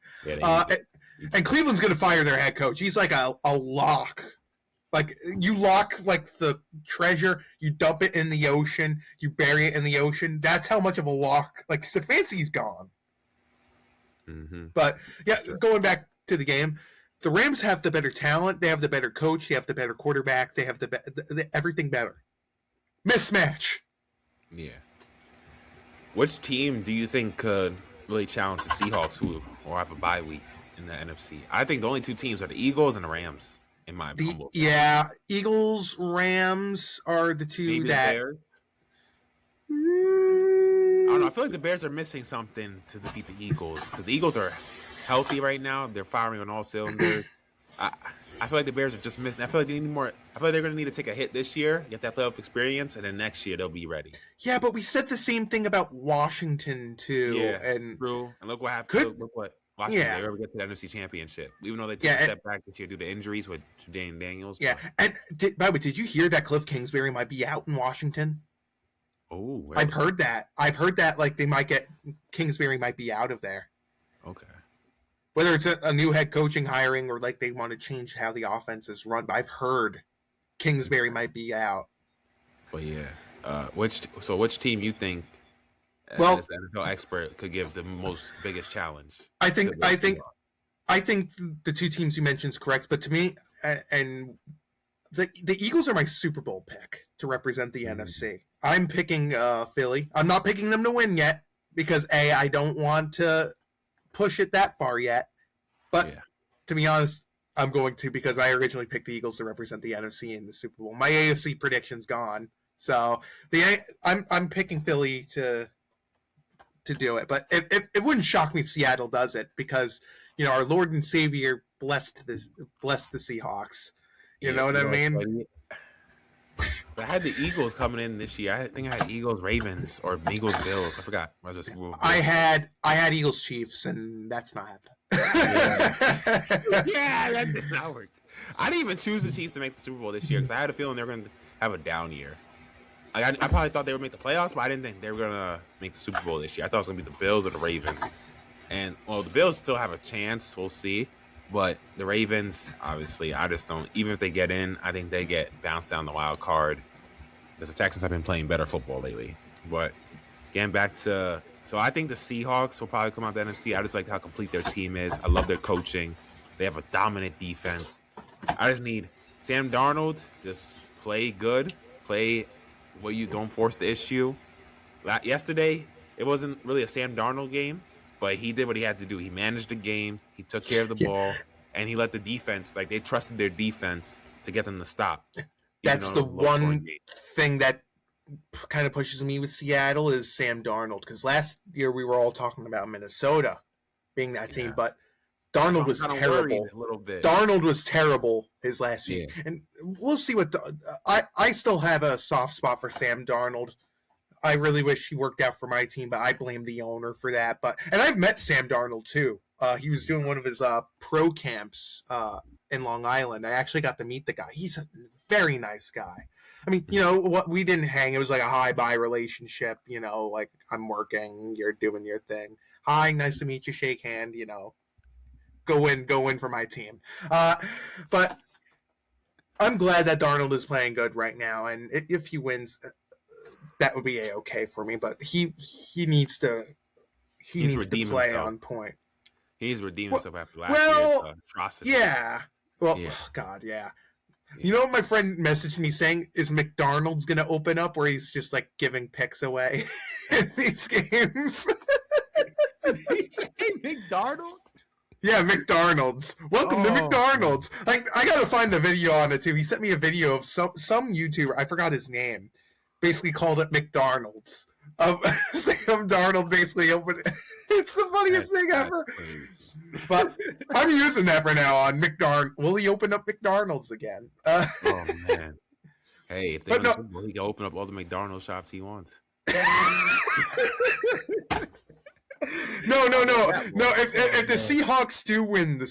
[SPEAKER 3] And Cleveland's going to fire their head coach. He's like a lock. You lock the treasure, you dump it in the ocean, you bury it in the ocean. That's how much of a lock. Stefanski's gone.
[SPEAKER 1] Mm-hmm.
[SPEAKER 3] But going back to the game, the Rams have the better talent. They have the better coach. They have the better quarterback. They have the everything better. Mismatch.
[SPEAKER 1] Yeah. Which team do you think could really challenge the Seahawks, who will have a bye week in the NFC? I think the only two teams are the Eagles and the Rams. In my humble opinion.
[SPEAKER 3] Eagles, Rams are the two.
[SPEAKER 1] Maybe
[SPEAKER 3] that.
[SPEAKER 1] The Bears? I don't know. I feel like the Bears are missing something to defeat the Eagles because the Eagles are healthy right now. They're firing on all cylinders. I feel like the Bears are just missing. I feel like they need more. I feel like they're going to need to take a hit this year, get that playoff experience, and then next year they'll be ready.
[SPEAKER 3] Yeah, but we said the same thing about Washington too.
[SPEAKER 1] Yeah,
[SPEAKER 3] and
[SPEAKER 1] true. And look what happened. Look what. Washington, they ever get to the NFC Championship, even though they took a step back this year due to injuries with Jane Daniels.
[SPEAKER 3] Yeah, and by the way, did you hear that Cliff Kingsbury might be out in Washington?
[SPEAKER 1] Oh,
[SPEAKER 3] I've heard that. They might get Kingsbury might be out of there.
[SPEAKER 1] Okay.
[SPEAKER 3] Whether it's a new head coaching hiring or they want to change how the offense is run, but I've heard Kingsbury might be out.
[SPEAKER 1] But which team you think?
[SPEAKER 3] Well,
[SPEAKER 1] as an NFL expert could give the biggest challenge.
[SPEAKER 3] I think the two teams you mentioned is correct, but to me, and the Eagles are my Super Bowl pick to represent the NFC. I'm picking Philly. I'm not picking them to win yet because I don't want to push it that far yet. But to be honest, I'm going to because I originally picked the Eagles to represent the NFC in the Super Bowl. My AFC prediction's gone, so I'm picking Philly to to do it. But it wouldn't shock me if Seattle does it because our Lord and Savior blessed the Seahawks. You know what I mean?
[SPEAKER 1] I had the Eagles coming in this year. I think I had Eagles Ravens or Eagles Bills. I forgot.
[SPEAKER 3] I had Eagles Chiefs, and that's not happening.
[SPEAKER 1] Yeah, that did not work. I didn't even choose the Chiefs to make the Super Bowl this year because I had a feeling they were going to have a down year. I probably thought they would make the playoffs, but I didn't think they were going to make the Super Bowl this year. I thought it was going to be the Bills or the Ravens. And, well, the Bills still have a chance. We'll see. But the Ravens, obviously, I just don't. Even if they get in, I think they get bounced down the wild card because the Texans have been playing better football lately. But getting back to, so I think the Seahawks will probably come out the NFC. I just like how complete their team is. I love their coaching. They have a dominant defense. I just need Sam Darnold, just play good, play what you don't force the issue. Yesterday, it wasn't really a Sam Darnold game. But he did what he had to do. He managed the game. He took care of the ball, and he let the defense, like they trusted their defense to get them to stop.
[SPEAKER 3] That's the one thing that kind of pushes me with Seattle is Sam Darnold. Because last year we were all talking about Minnesota being that team, but Darnold was terrible.
[SPEAKER 1] A little bit.
[SPEAKER 3] Darnold was terrible his last year, and we'll see what. I still have a soft spot for Sam Darnold. I really wish he worked out for my team, but I blame the owner for that. And I've met Sam Darnold too. He was doing one of his pro camps in Long Island. I actually got to meet the guy. He's a very nice guy. I mean, what we didn't hang. It was like a hi-bye relationship. Like I'm working, you're doing your thing. Hi, nice to meet you. Shake hand. Go in for my team. But I'm glad that Darnold is playing good right now, and if he wins, that would be okay for me. But he needs to play himself on point.
[SPEAKER 1] He's redeemed himself after last year's atrocity.
[SPEAKER 3] Yeah. Well, yeah. Oh, God, yeah. You know what my friend messaged me saying? Is McDonald's going to open up where he's just like giving picks away in these games?
[SPEAKER 1] He's saying McDonald's?
[SPEAKER 3] Yeah, McDonald's. Welcome to McDonald's. Like, I got to find the video on it too. He sent me a video of some YouTuber. I forgot his name. Basically called it McDonald's. Sam Darnold basically opened it. It's the funniest thing ever. But I'm using that for now on McDarnold. Will he open up McDonald's again?
[SPEAKER 1] Oh, man. Hey, if they win the Super Bowl, he can open up all the McDonald's shops he wants.
[SPEAKER 3] No. If the Seahawks do win the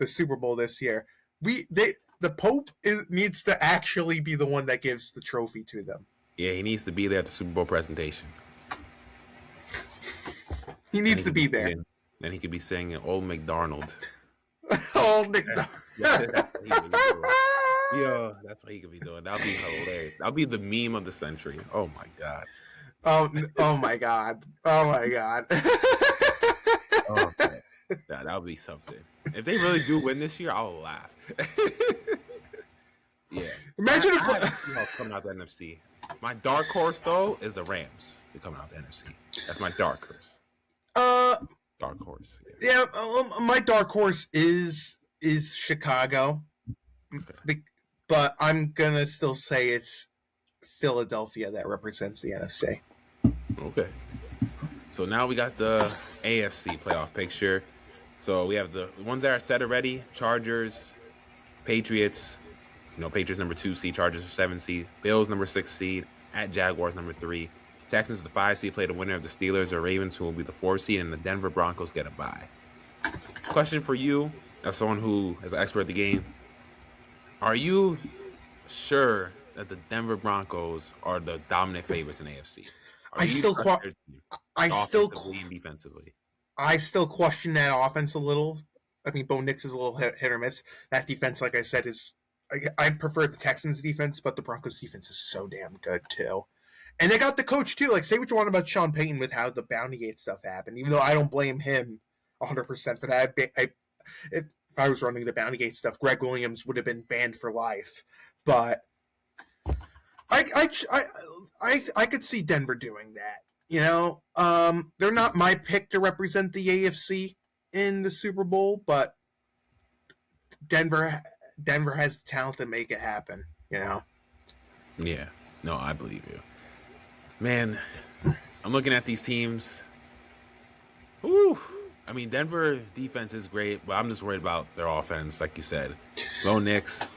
[SPEAKER 3] Super Bowl this year, the Pope needs to actually be the one that gives the trophy to them.
[SPEAKER 1] Yeah, he needs to be there at the Super Bowl presentation.
[SPEAKER 3] He needs to be there.
[SPEAKER 1] Then he could be singing Old McDonald.
[SPEAKER 3] Old McDonald.
[SPEAKER 1] Yeah, that's what he could be doing. That'll be hilarious. That'll be the meme of the century. Oh, my God.
[SPEAKER 3] Oh my God. Oh, my God.
[SPEAKER 1] Oh, yeah, that'll be something. If they really do win this year, I'll laugh. Yeah.
[SPEAKER 3] Imagine if
[SPEAKER 1] coming out the NFC. My dark horse though is the Rams. They're coming out the NFC. That's my dark horse. Dark horse.
[SPEAKER 3] Yeah, my dark horse is Chicago, but I'm gonna still say it's Philadelphia that represents the NFC.
[SPEAKER 1] Okay. So now we got the AFC playoff picture. So we have the ones that are set already: Chargers, Patriots. Patriots number 2 seed, Chargers 7 seed, Bills number 6 seed, at Jaguars number 3. Texans the 5 seed play the winner of the Steelers or Ravens, who will be the 4 seed, and the Denver Broncos get a bye. Question for you, as someone who is an expert at the game: are you sure that the Denver Broncos are the dominant favorites in AFC? Defensively.
[SPEAKER 3] I still question that offense a little. I mean, Bo Nix is a little hit or miss. That defense, like I said, is. I prefer the Texans defense, but the Broncos defense is so damn good too. And they got the coach too. Like, say what you want about Sean Payton with how the Bountygate stuff happened, even though I don't blame him 100% for that. If I was running the Bountygate stuff, Greg Williams would have been banned for life. But I could see Denver doing that. They're not my pick to represent the AFC in the Super Bowl, but Denver has the talent to make it happen,
[SPEAKER 1] Yeah. No, I believe you. Man, I'm looking at these teams. I mean, Denver defense is great, but I'm just worried about their offense, like you said. Low Knicks.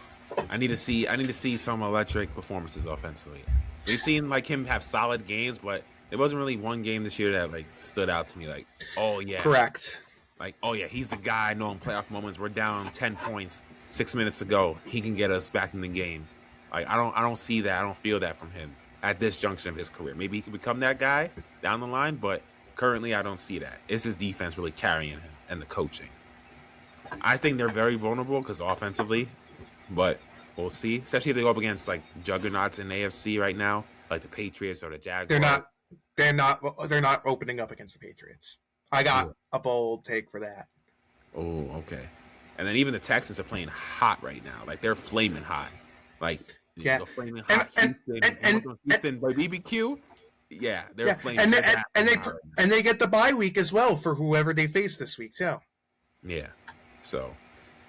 [SPEAKER 1] I need to see some electric performances offensively. We've seen like him have solid games, but there wasn't really one game this year that like stood out to me. Like, oh yeah,
[SPEAKER 3] Correct.
[SPEAKER 1] like oh yeah, he's the guy. I know in playoff moments we're down 10 points, 6 minutes to go. He can get us back in the game. Like I don't see that. I don't feel that from him at this junction of his career. Maybe he could become that guy down the line, but currently I don't see that. It's his defense really carrying him and the coaching. I think they're very vulnerable because offensively, but we'll see. Especially if they go up against like juggernauts in the AFC right now, like the Patriots or the Jaguars.
[SPEAKER 3] They're not opening up against the Patriots. I got a bold take for that.
[SPEAKER 1] Oh, okay. And then even the Texans are playing hot right now. Like they're flaming hot. Like the flaming hot Houston by BBQ. Yeah, they're flaming.
[SPEAKER 3] And they get the bye week as well for whoever they face this week too.
[SPEAKER 1] Yeah. So,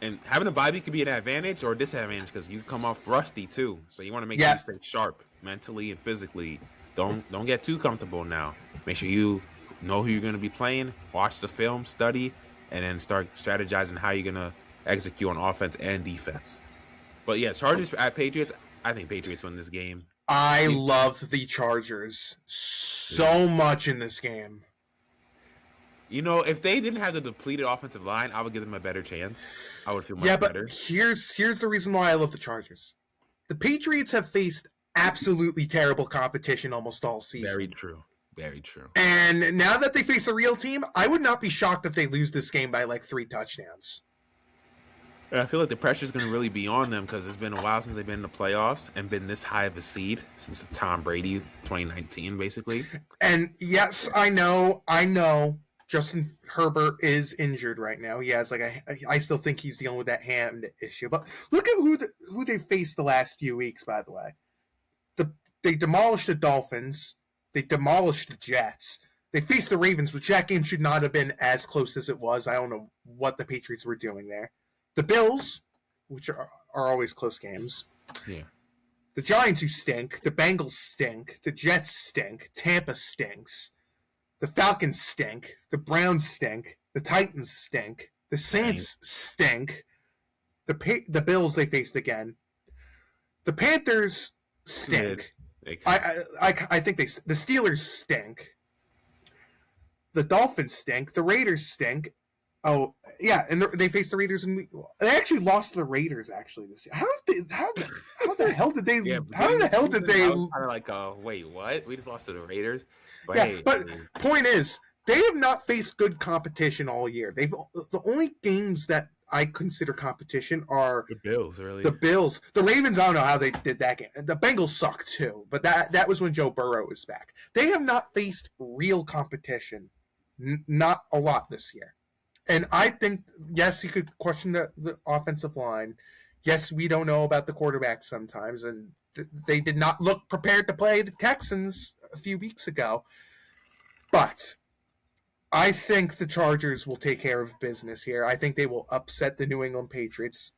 [SPEAKER 1] and having a bye week could be an advantage or a disadvantage because you come off rusty too. So you want to make sure you stay sharp mentally and physically. Don't get too comfortable now. Make sure you know who you're going to be playing, watch the film, study, and then start strategizing how you're going to execute on offense and defense. But yeah, Chargers at Patriots. I think Patriots win this game.
[SPEAKER 3] I love the Chargers so much in this game.
[SPEAKER 1] You know, if they didn't have the depleted offensive line, I would give them a better chance. I would feel much better.
[SPEAKER 3] Here's the reason why I love the Chargers. The Patriots have faced absolutely terrible competition almost all season.
[SPEAKER 1] Very true. Very true.
[SPEAKER 3] And now that they face a real team, I would not be shocked if they lose this game by like 3 touchdowns.
[SPEAKER 1] And I feel like the pressure is going to really be on them because it's been a while since they've been in the playoffs and been this high of a seed since the Tom Brady 2019, basically.
[SPEAKER 3] And yes, I know Justin Herbert is injured right now. He has I still think he's dealing with that hand issue. But look at who they faced the last few weeks, by the way. They demolished the Dolphins. They demolished the Jets. They faced the Ravens, which that game should not have been as close as it was. I don't know what the Patriots were doing there. The Bills, which are always close games.
[SPEAKER 1] Yeah.
[SPEAKER 3] The Giants, who stink. The Bengals stink. The Jets stink. Tampa stinks. The Falcons stink. The Browns stink. The Titans stink. The Saints stink. The Bills they faced again. The Panthers stink. I think the Steelers stink. The Dolphins stink. The Raiders stink. Oh yeah, and they faced the Raiders and they actually lost to the Raiders actually this year. How the hell did they? How the hell did they?
[SPEAKER 1] Kind of like, wait, what? We just lost to the Raiders. But
[SPEAKER 3] yeah, but point is, they have not faced good competition all year. The only games that I consider competition are
[SPEAKER 1] the Bills. Really,
[SPEAKER 3] the Bills, the Ravens. I don't know how they did that game. The Bengals suck too, but that was when Joe Burrow was back. They have not faced real competition, not a lot this year. And I think, yes, you could question the offensive line. Yes, we don't know about the quarterback sometimes, and they did not look prepared to play the Texans a few weeks ago. But I think the Chargers will take care of business here. I think they will upset the New England Patriots.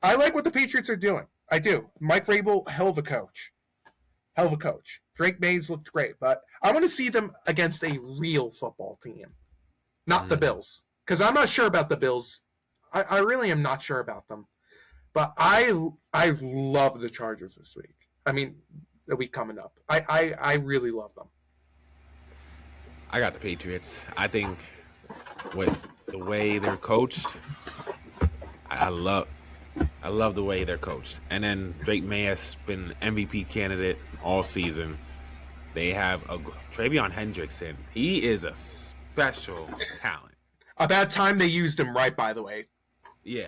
[SPEAKER 3] I like what the Patriots are doing. I do. Mike Vrabel, hell of a coach. Hell of a coach. Drake Mays looked great, but I want to see them against a real football team, not the Bills. Because I'm not sure about the Bills. I really am not sure about them. But I love the Chargers this week. I mean, the week coming up. I really love them.
[SPEAKER 1] I got the Patriots. I think with the way they're coached, I love the way they're coached. And then Drake May has been MVP candidate all season. They have Travion Hendrickson. He is a special talent.
[SPEAKER 3] About time they used him right, by the way.
[SPEAKER 1] Yeah.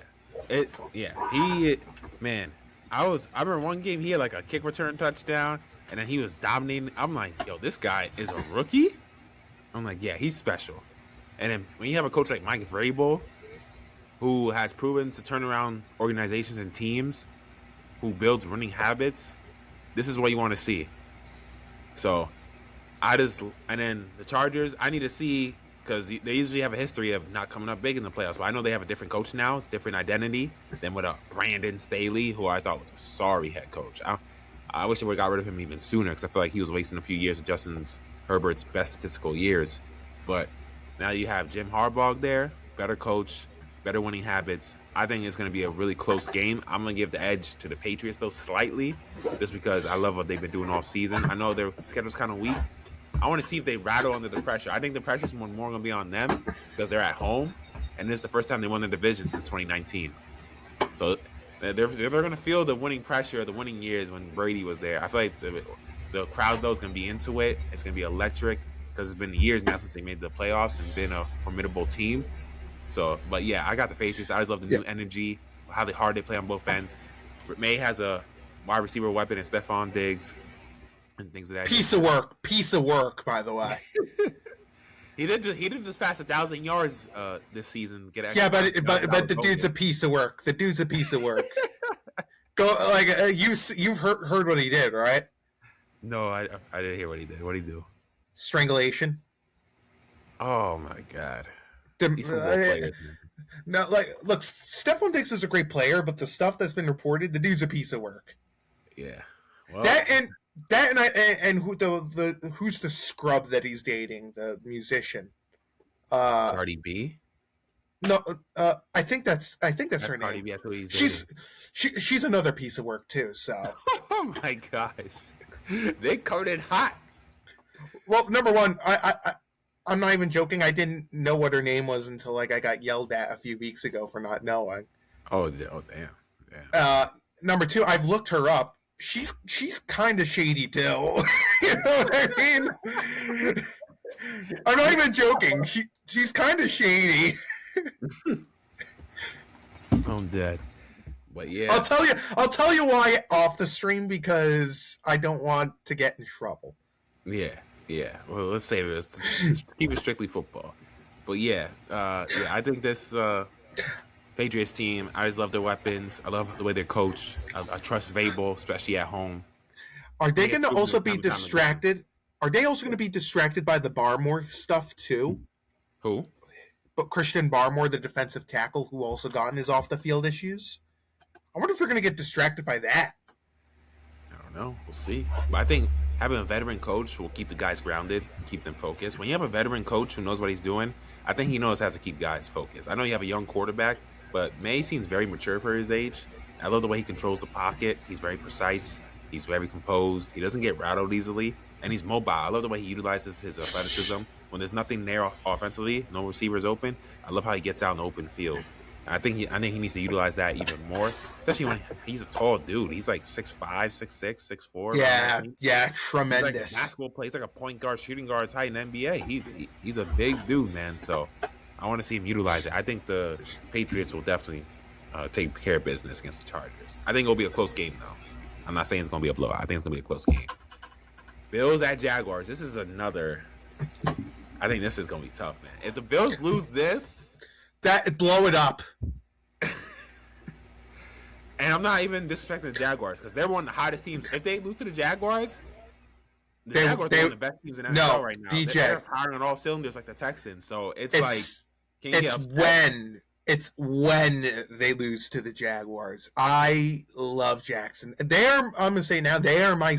[SPEAKER 1] Man, I remember one game he had like a kick return touchdown and then he was dominating. I'm like, yo, this guy is a rookie? I'm like, yeah, he's special. And then when you have a coach like Mike Vrabel, who has proven to turn around organizations and teams, who builds winning habits, this is what you want to see. So, and then the Chargers, I need to see, because they usually have a history of not coming up big in the playoffs. But I know they have a different coach now. It's a different identity than with a Brandon Staley, who I thought was a sorry head coach. I wish they would have got rid of him even sooner because I feel like he was wasting a few years of Justin Herbert's best statistical years. But Now you have Jim Harbaugh there, better coach, better winning habits. I think it's going to be a really close game. I'm going to give the edge to the Patriots, though, slightly, just because I love what they've been doing all season. I know their schedule's kind of weak. I want to see if they rattle under the pressure. I think the pressure's more going to be on them because they're at home, and this is the first time they won the division since 2019. So they're going to feel the winning pressure of the winning years when Brady was there. I feel like the crowd, though, is going to be into it. It's going to be electric because it's been years now since they made the playoffs and been a formidable team. So, but yeah, I got the Patriots. I just love the new energy, how hard they play on both ends. May has a wide receiver weapon in Stephon Diggs and things of that.
[SPEAKER 3] Piece of work, by the way.
[SPEAKER 1] He did just pass 1,000 yards this season. But
[SPEAKER 3] the dude's a piece of work. The dude's a piece of work. Go like you've heard what he did, right?
[SPEAKER 1] No, I didn't hear what he did. What did he do?
[SPEAKER 3] Strangulation.
[SPEAKER 1] Oh my god.
[SPEAKER 3] No, look, Stephon Diggs is a great player, but the stuff that's been reported, the dude's a piece of work.
[SPEAKER 1] Yeah. Well,
[SPEAKER 3] who's the scrub that he's dating, the musician?
[SPEAKER 1] Cardi B.
[SPEAKER 3] No, I think that's her
[SPEAKER 1] Cardi
[SPEAKER 3] name.
[SPEAKER 1] B,
[SPEAKER 3] she's another piece of work too. So.
[SPEAKER 1] Oh my gosh, they coded hot.
[SPEAKER 3] Well, number one, I'm not even joking. I didn't know what her name was until I got yelled at a few weeks ago for not knowing.
[SPEAKER 1] Oh damn.
[SPEAKER 3] Yeah. Number two, I've looked her up. She's kind of shady too. You know what I mean? I'm not even joking. She's kind of shady.
[SPEAKER 1] I'm dead. But yeah,
[SPEAKER 3] I'll tell you why off the stream, because I don't want to get in trouble.
[SPEAKER 1] Yeah. Well, let's save it. Let's keep it strictly football. But yeah, I think this Patriots team, I just love their weapons. I love the way they're coached. I trust Vrabel, especially at home.
[SPEAKER 3] Are they going to also be distracted? Are they also going to be distracted by the Barmore stuff too?
[SPEAKER 1] Who?
[SPEAKER 3] But Christian Barmore, the defensive tackle, who also gotten his off the field issues. I wonder if they're going to get distracted by that.
[SPEAKER 1] I don't know. We'll see. But I think having a veteran coach will keep the guys grounded, keep them focused. When you have a veteran coach who knows what he's doing, I think he knows how to keep guys focused. I know you have a young quarterback, but May seems very mature for his age. I love the way he controls the pocket. He's very precise. He's very composed. He doesn't get rattled easily, and he's mobile. I love the way he utilizes his athleticism. When there's nothing there offensively, no receivers open, I love how he gets out in the open field. I think he needs to utilize that even more, especially when he's a tall dude. He's like 6'5", 6'6", 6'4".
[SPEAKER 3] Yeah, tremendous.
[SPEAKER 1] He's like a basketball player. He's like a point guard, shooting guard type in the NBA. He's a big dude, man. So I want to see him utilize it. I think the Patriots will definitely take care of business against the Chargers. I think it'll be a close game, though. I'm not saying it's going to be a blowout. I think it's going to be a close game. Bills at Jaguars. This is another. I think this is going to be tough, man. If the Bills lose this.
[SPEAKER 3] Blow it up.
[SPEAKER 1] And I'm not even disrespecting the Jaguars because they're one of the hottest teams. If they lose to the Jaguars, Jaguars are one of the best teams in NFL right now.
[SPEAKER 3] DJ.
[SPEAKER 1] They're firing on all cylinders like the Texans. So it's
[SPEAKER 3] when they lose to the Jaguars. I love Jackson. I'm gonna say now they are my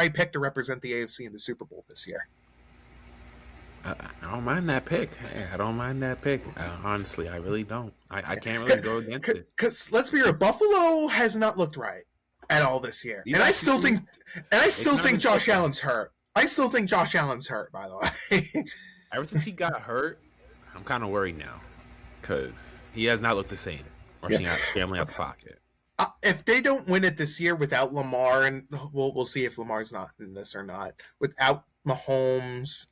[SPEAKER 3] pick to represent the AFC in the Super Bowl this year.
[SPEAKER 1] I don't mind that pick. Hey, I don't mind that pick. Honestly, I really don't. I can't really go against it.
[SPEAKER 3] Because let's be real, Buffalo has not looked right at all this year, and I still think Josh Allen's hurt. I still think Josh Allen's hurt. By the way,
[SPEAKER 1] ever since he got hurt, I'm kind of worried now because he has not looked the same. Rushing out, scrambling out the pocket.
[SPEAKER 3] If they don't win it this year without Lamar, and we'll see if Lamar's not in this or not, without Mahomes.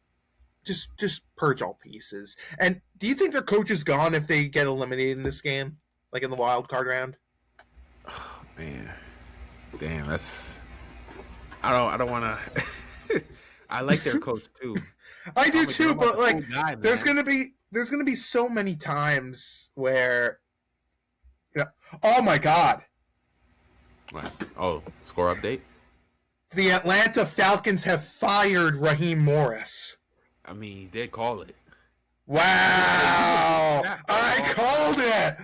[SPEAKER 3] Just purge all pieces. And do you think their coach is gone if they get eliminated in this game, like in the wild card round?
[SPEAKER 1] Oh man, damn, that's. I don't want to. I like their coach too.
[SPEAKER 3] I do too, but like, there's gonna be so many times where, oh my god.
[SPEAKER 1] What? Oh, score update.
[SPEAKER 3] The Atlanta Falcons have fired Raheem Morris.
[SPEAKER 1] I mean, he did call it.
[SPEAKER 3] Wow! I called it!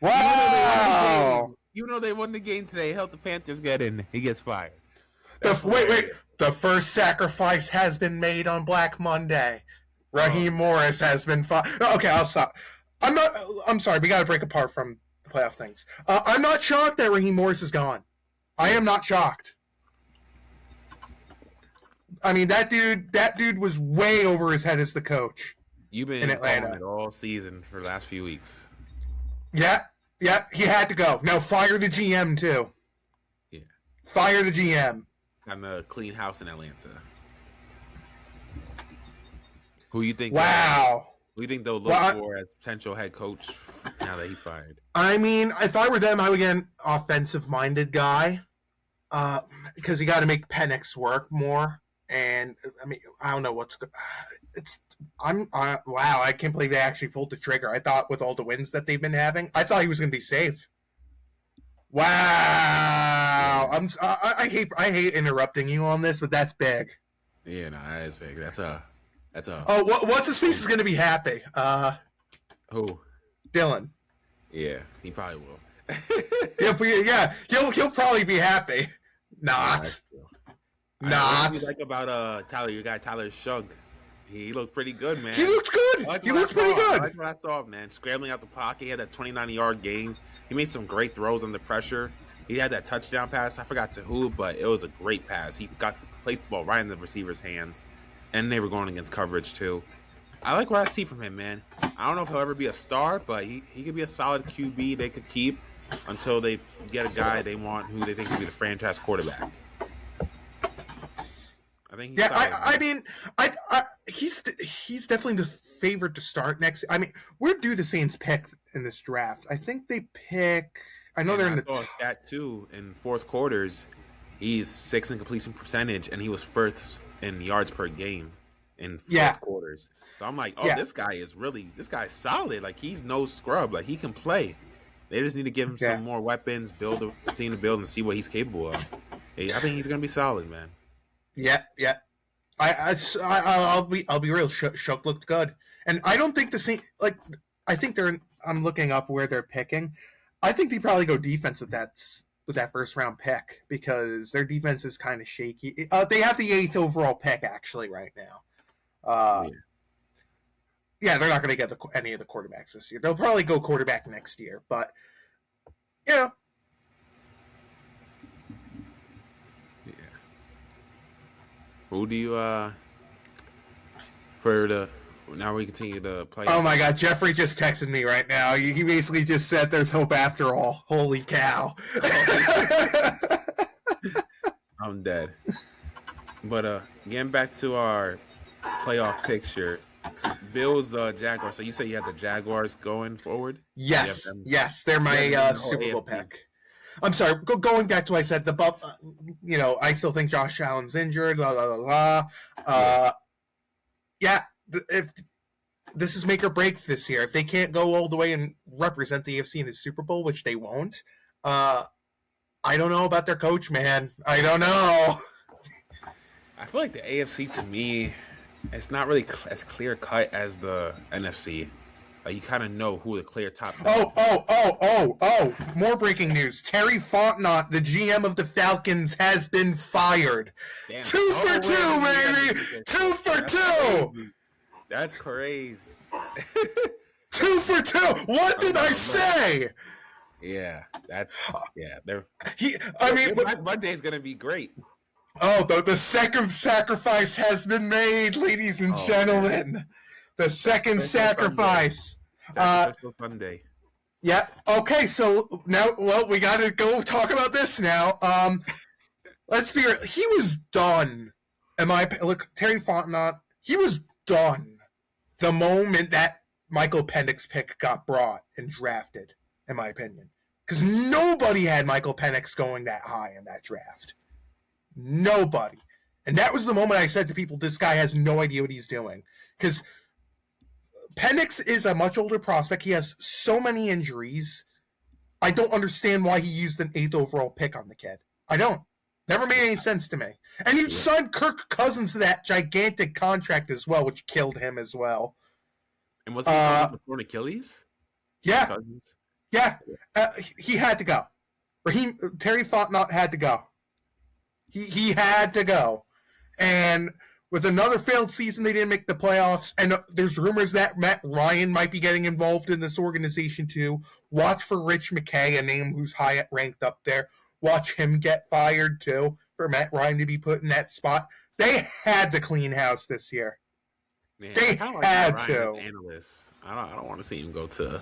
[SPEAKER 3] Wow!
[SPEAKER 1] Even though they won the game today, helped the Panthers get in. He gets fired.
[SPEAKER 3] Wait. The first sacrifice has been made on Black Monday. Raheem Morris has been Okay, I'll stop. I'm sorry. We got to break apart from the playoff things. I'm not shocked that Raheem Morris is gone. I am not shocked. I mean, that dude was way over his head as the coach.
[SPEAKER 1] You've been
[SPEAKER 3] in Atlanta
[SPEAKER 1] calling it all season for the last few weeks.
[SPEAKER 3] Yeah, he had to go. Now fire the GM too.
[SPEAKER 1] Yeah.
[SPEAKER 3] Fire the GM.
[SPEAKER 1] I'm a clean house in Atlanta. Who you think?
[SPEAKER 3] Wow.
[SPEAKER 1] Who you think they'll look for as potential head coach now that he fired?
[SPEAKER 3] I mean, if I were them, I would get an offensive-minded guy, because you got to make Penix work more. And I mean, I don't know what's good. Wow, I can't believe they actually pulled the trigger. I thought with all the wins that they've been having, I thought he was going to be safe. Wow, I hate interrupting you on this, but that's big.
[SPEAKER 1] Yeah, no, that is big. That's a.
[SPEAKER 3] Oh, what's his face is going to be happy.
[SPEAKER 1] Who?
[SPEAKER 3] Dylan.
[SPEAKER 1] Yeah, he probably will.
[SPEAKER 3] He'll probably be happy. Not.
[SPEAKER 1] What do you like about Tyler? Your guy Tyler Shug. He looked pretty good, man.
[SPEAKER 3] He looks good. He looks pretty good.
[SPEAKER 1] I like what I saw, man. Scrambling out the pocket. He had that 29-yard gain. He made some great throws under pressure. He had that touchdown pass. I forgot to who, but it was a great pass. He placed the ball right in the receiver's hands, and they were going against coverage too. I like what I see from him, man. I don't know if he'll ever be a star, but he could be a solid QB they could keep until they get a guy they want who they think will be the franchise quarterback. I think he's
[SPEAKER 3] I mean, he's definitely the favorite to start next. I mean, where do the Saints pick in this draft? I think they pick. I know they're in the
[SPEAKER 1] stat too. In fourth quarters, he's 6th in completion percentage, and he was first in yards per game in fourth quarters. So I'm like, this guy's solid. Like, he's no scrub. Like, he can play. They just need to give him some more weapons, continue to build, and see what he's capable of. Hey, I think he's gonna be solid, man.
[SPEAKER 3] Yeah. I'll be real. Shook looked good, and I don't think the same. Like, I think I'm looking up where they're picking. I think they probably go defense with that first round pick because their defense is kind of shaky. They have the 8th overall pick actually right now. Yeah, they're not going to get any of the quarterbacks this year. They'll probably go quarterback next year, but yeah.
[SPEAKER 1] Who do you now we continue to play?
[SPEAKER 3] Oh my God, Jeffrey just texted me right now. He basically just said there's hope after all. Holy cow.
[SPEAKER 1] I'm dead. But getting back to our playoff picture, Bills Jaguars. So you say you have the Jaguars going forward?
[SPEAKER 3] Yes, they're my Super Bowl pick. I'm sorry. Going back to what I said, I still think Josh Allen's injured. If this is make or break this year, if they can't go all the way and represent the AFC in the Super Bowl, which they won't, I don't know about their coach, man. I don't know.
[SPEAKER 1] I feel like the AFC to me, it's not really as clear cut as the NFC. Like, you kind of know who the clear top.
[SPEAKER 3] Oh! More breaking news: Terry Fontenot, the GM of the Falcons, has been fired. Damn. 2 for 2, baby. 2 for 2.
[SPEAKER 1] That's crazy.
[SPEAKER 3] 2 for 2. What did I say?
[SPEAKER 1] Yeah, Monday's gonna be great.
[SPEAKER 3] Oh, the second sacrifice has been made, ladies and gentlemen. Man. The second sacrifice.
[SPEAKER 1] Sunday.
[SPEAKER 3] Yeah. Okay. So now, we got to go talk about this now. Let's be real. He was done. Look, Terry Fontenot. He was done the moment that Michael Penix pick got brought and drafted. In my opinion, because nobody had Michael Penix going that high in that draft. Nobody. And that was the moment I said to people, this guy has no idea what he's doing. Because Penix is a much older prospect. He has so many injuries. I don't understand why he used an 8th overall pick on the kid. I don't. Never made any sense to me. And you signed Kirk Cousins to that gigantic contract as well, which killed him as well.
[SPEAKER 1] And was he before Achilles?
[SPEAKER 3] Yeah.
[SPEAKER 1] Cousins?
[SPEAKER 3] Yeah. He had to go. Terry Fontenot had to go. He had to go. And with another failed season, they didn't make the playoffs. And there's rumors that Matt Ryan might be getting involved in this organization too. Watch for Rich McKay, a name who's high ranked up there. Watch him get fired too, for Matt Ryan to be put in that spot. They had to clean house this year.
[SPEAKER 1] Man,
[SPEAKER 3] They had to.
[SPEAKER 1] Analyst. I don't want to see him go to.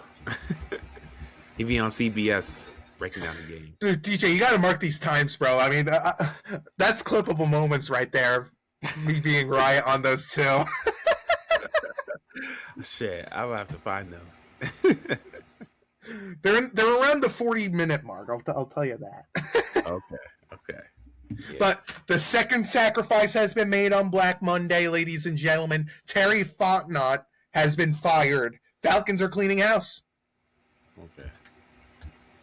[SPEAKER 1] He'd be on CBS breaking down the game.
[SPEAKER 3] Dude, DJ, you got to mark these times, bro. I mean, that's clippable moments right there. Me being right on those two.
[SPEAKER 1] Shit, I will have to find them.
[SPEAKER 3] They're around the 40-minute mark. I'll tell you that.
[SPEAKER 1] Okay. Yeah.
[SPEAKER 3] But the second sacrifice has been made on Black Monday, ladies and gentlemen. Terry Fontenot has been fired. Falcons are cleaning house.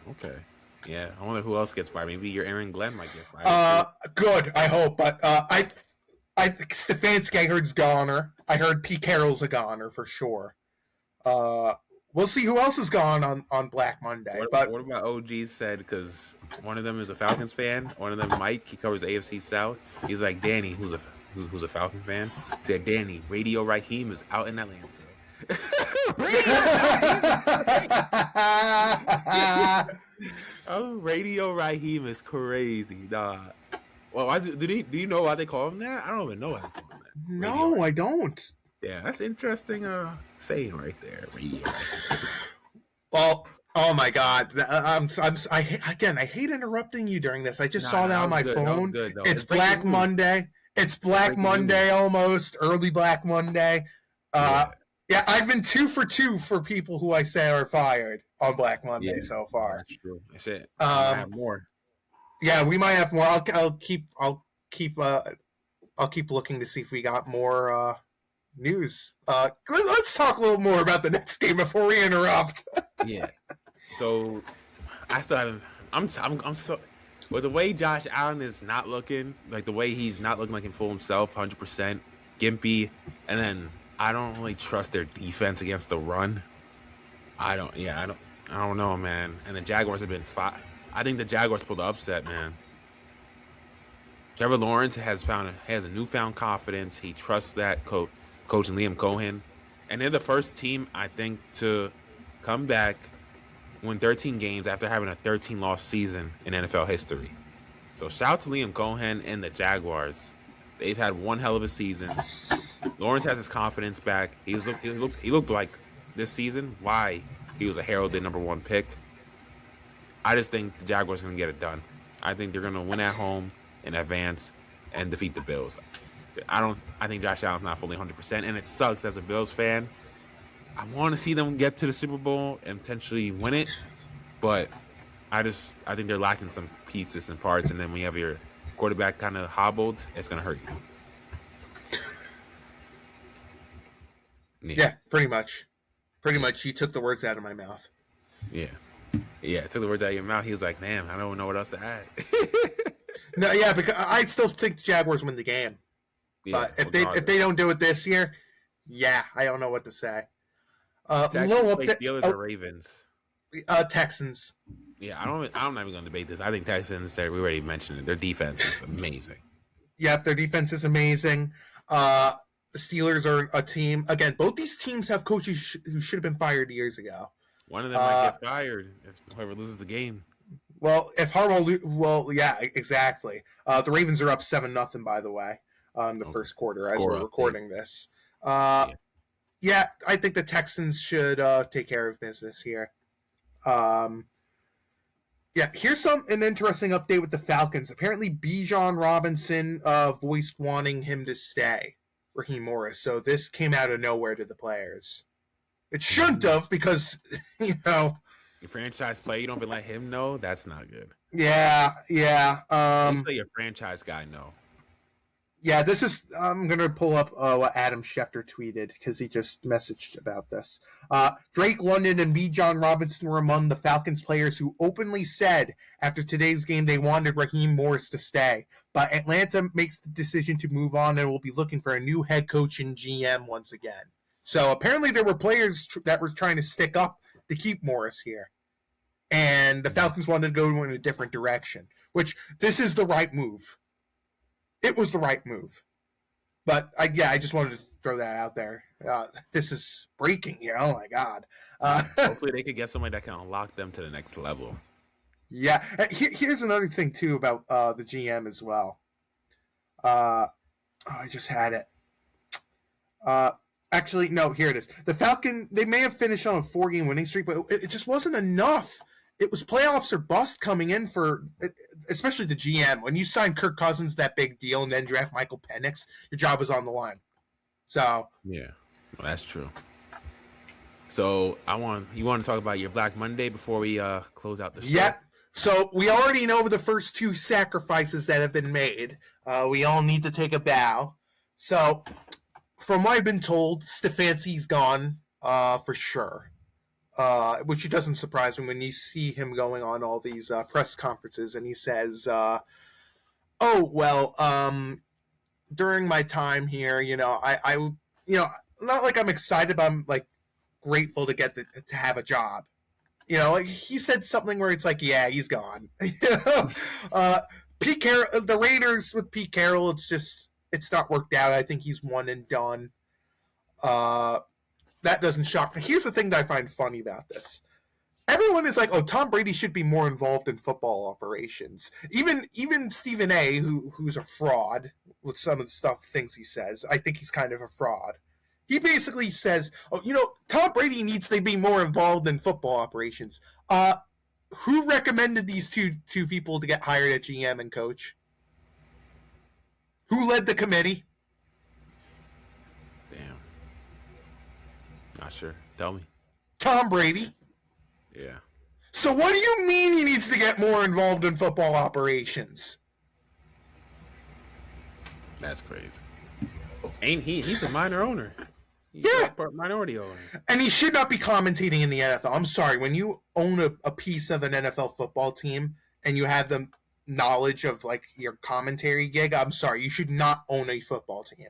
[SPEAKER 1] Okay. Yeah, I wonder who else gets fired. Maybe your Aaron Glenn might get fired.
[SPEAKER 3] Good, I hope. But I think Stefanski, I heard's goner. I heard Pete Carroll's a goner for sure. We'll see who else is gone on Black Monday.
[SPEAKER 1] What about OG said, because one of them is a Falcons fan. One of them, Mike, he covers AFC South. He's like, Danny, who's a Falcon fan, said, Danny, Radio Raheem is out in Atlanta. Radio Raheem is crazy, dog. Well, do you know why they call him that? I don't even know why they call him that.
[SPEAKER 3] No, I don't.
[SPEAKER 1] Yeah, that's interesting saying right there. Radio.
[SPEAKER 3] Well, oh my God! I hate interrupting you during this. I just saw that on my phone. It's Black Monday. It's Black Monday almost. Early Black Monday. Yeah, I've been 2 for 2 for people who I say are fired on Black Monday so far.
[SPEAKER 1] That's true. That's it. I have more.
[SPEAKER 3] Yeah, we might have more. I'll keep looking to see if we got more news. Let's talk a little more about the next game before we interrupt.
[SPEAKER 1] Yeah. So I still haven't. I'm so. With the way Josh Allen is not looking, like the way he's not looking like in full himself, 100%, gimpy, and then I don't really trust their defense against the run. I don't know, man. And the Jaguars have been I think the Jaguars pulled the upset, man. Trevor Lawrence has a newfound confidence. He trusts that coach and Liam Cohen, and they're the first team, I think, to come back, win 13 games after having a 13-loss season in NFL history. So shout out to Liam Cohen and the Jaguars. They've had one hell of a season. Lawrence has his confidence back. He looked like this season why he was a heralded #1 pick. I just think the Jaguars are going to get it done. I think they're going to win at home and advance and defeat the Bills. I think Josh Allen's not fully 100%, and it sucks as a Bills fan. I want to see them get to the Super Bowl and potentially win it, but I think they're lacking some pieces and parts, and then when you have your quarterback kind of hobbled, it's going to hurt you.
[SPEAKER 3] Yeah, pretty much. Pretty much, you took the words out of my mouth.
[SPEAKER 1] Yeah, took the words out of your mouth. He was like, "Man, I don't know what else to add."
[SPEAKER 3] No, yeah, because I still think the Jaguars win the game.
[SPEAKER 1] Yeah,
[SPEAKER 3] but if they don't do it this year, yeah, I don't know what to say.
[SPEAKER 1] Steelers or Ravens?
[SPEAKER 3] Texans.
[SPEAKER 1] Yeah, I'm not even going to debate this. I think Texans. We already mentioned it. Their defense is amazing.
[SPEAKER 3] Yep, their defense is amazing. The Steelers are a team. Again, both these teams have coaches who should have been fired years ago.
[SPEAKER 1] One of them might get fired if whoever loses the game.
[SPEAKER 3] Well, if Harbaugh, yeah, exactly. The Ravens are up 7-0, by the way, in the first quarter as we're recording this. Yeah, I think the Texans should take care of business here. Yeah, here's an interesting update with the Falcons. Apparently, Bijan Robinson voiced wanting him to stay, Raheem Morris. So this came out of nowhere to the players. It shouldn't have, because, your
[SPEAKER 1] franchise player, you don't even let him know. That's not good.
[SPEAKER 3] Yeah.
[SPEAKER 1] You say your franchise guy know.
[SPEAKER 3] Yeah, this is. I'm gonna pull up what Adam Schefter tweeted because he just messaged about this. Drake London and Bijan Robinson were among the Falcons players who openly said after today's game they wanted Raheem Morris to stay, but Atlanta makes the decision to move on and will be looking for a new head coach and GM once again. So apparently there were players that were trying to stick up to keep Morris here, and the Falcons wanted to go in a different direction. Which this is the right move. it was the right move. But I just wanted to throw that out there. This is breaking here. Oh my god.
[SPEAKER 1] Hopefully, they could get somebody that can unlock them to the next level.
[SPEAKER 3] Yeah. Here's another thing too about the GM as well. I just had it. Actually, no. Here it is. The Falcon. They may have finished on a 4-game winning streak, but it just wasn't enough. It was playoffs or bust coming in for, especially the GM. When you sign Kirk Cousins that big deal and then draft Michael Penix, your job is on the line. So
[SPEAKER 1] yeah, well, that's true. So you want to talk about your Black Monday before we close out the show?
[SPEAKER 3] Yeah. So we already know the first 2 sacrifices that have been made. We all need to take a bow. So from what I've been told, Stefanski's gone for sure. Which doesn't surprise me when you see him going on all these press conferences and he says, during my time here, I not like I'm excited, but I'm like grateful to get to have a job. Like he said something where it's like, yeah, he's gone. Pete Carroll, the Raiders with Pete Carroll, it's not worked out. I think he's one and done. That doesn't shock me. Here's the thing that I find funny about this. Everyone is like, oh, Tom Brady should be more involved in football operations. Even Stephen A., who's a fraud with some of the things he says, I think he's kind of a fraud. He basically says, oh, Tom Brady needs to be more involved in football operations. Who recommended these two people to get hired at GM and coach? Who led the committee?
[SPEAKER 1] Damn. Not sure. Tell me.
[SPEAKER 3] Tom Brady.
[SPEAKER 1] Yeah.
[SPEAKER 3] So what do you mean he needs to get more involved in football operations?
[SPEAKER 1] That's crazy. Ain't he's a minor owner. He's a minority owner.
[SPEAKER 3] And he should not be commentating in the NFL. I'm sorry. When you own a piece of an NFL football team and you have the knowledge of like your commentary gig, I'm sorry. You should not own a football team.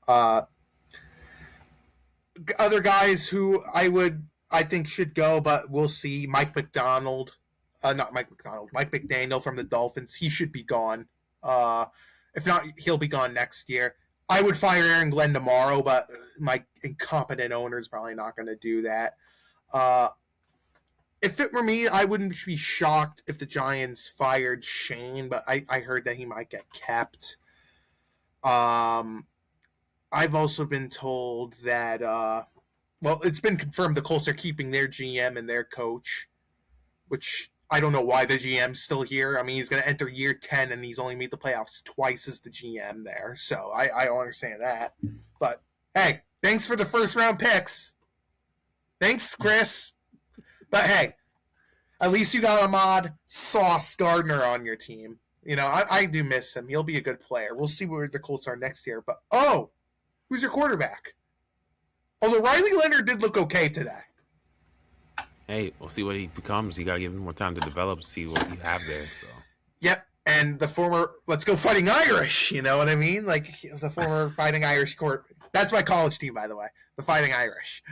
[SPEAKER 3] Other guys who I think should go, but we'll see. Mike McDaniel from the Dolphins. He should be gone. If not, he'll be gone next year. I would fire Aaron Glenn tomorrow, but my incompetent owner is probably not going to do that. If it were me, I wouldn't be shocked if the Giants fired Shane, but I heard that he might get kept. I've also been told that, it's been confirmed the Colts are keeping their GM and their coach, which I don't know why the GM's still here. I mean, he's going to enter year 10 and he's only made the playoffs twice as the GM there. So I don't understand that. But, hey, thanks for the first-round picks. Thanks, Chris. But, hey, at least you got Ahmad Sauce Gardner on your team. I do miss him. He'll be a good player. We'll see where the Colts are next year. But, who's your quarterback? Although Riley Leonard did look okay today.
[SPEAKER 1] Hey, we'll see what he becomes. You got to give him more time to develop, see what you have there. So.
[SPEAKER 3] Yep, and the former Let's Go Fighting Irish, you know what I mean? Like the former Fighting Irish court. That's my college team, by the way, the Fighting Irish.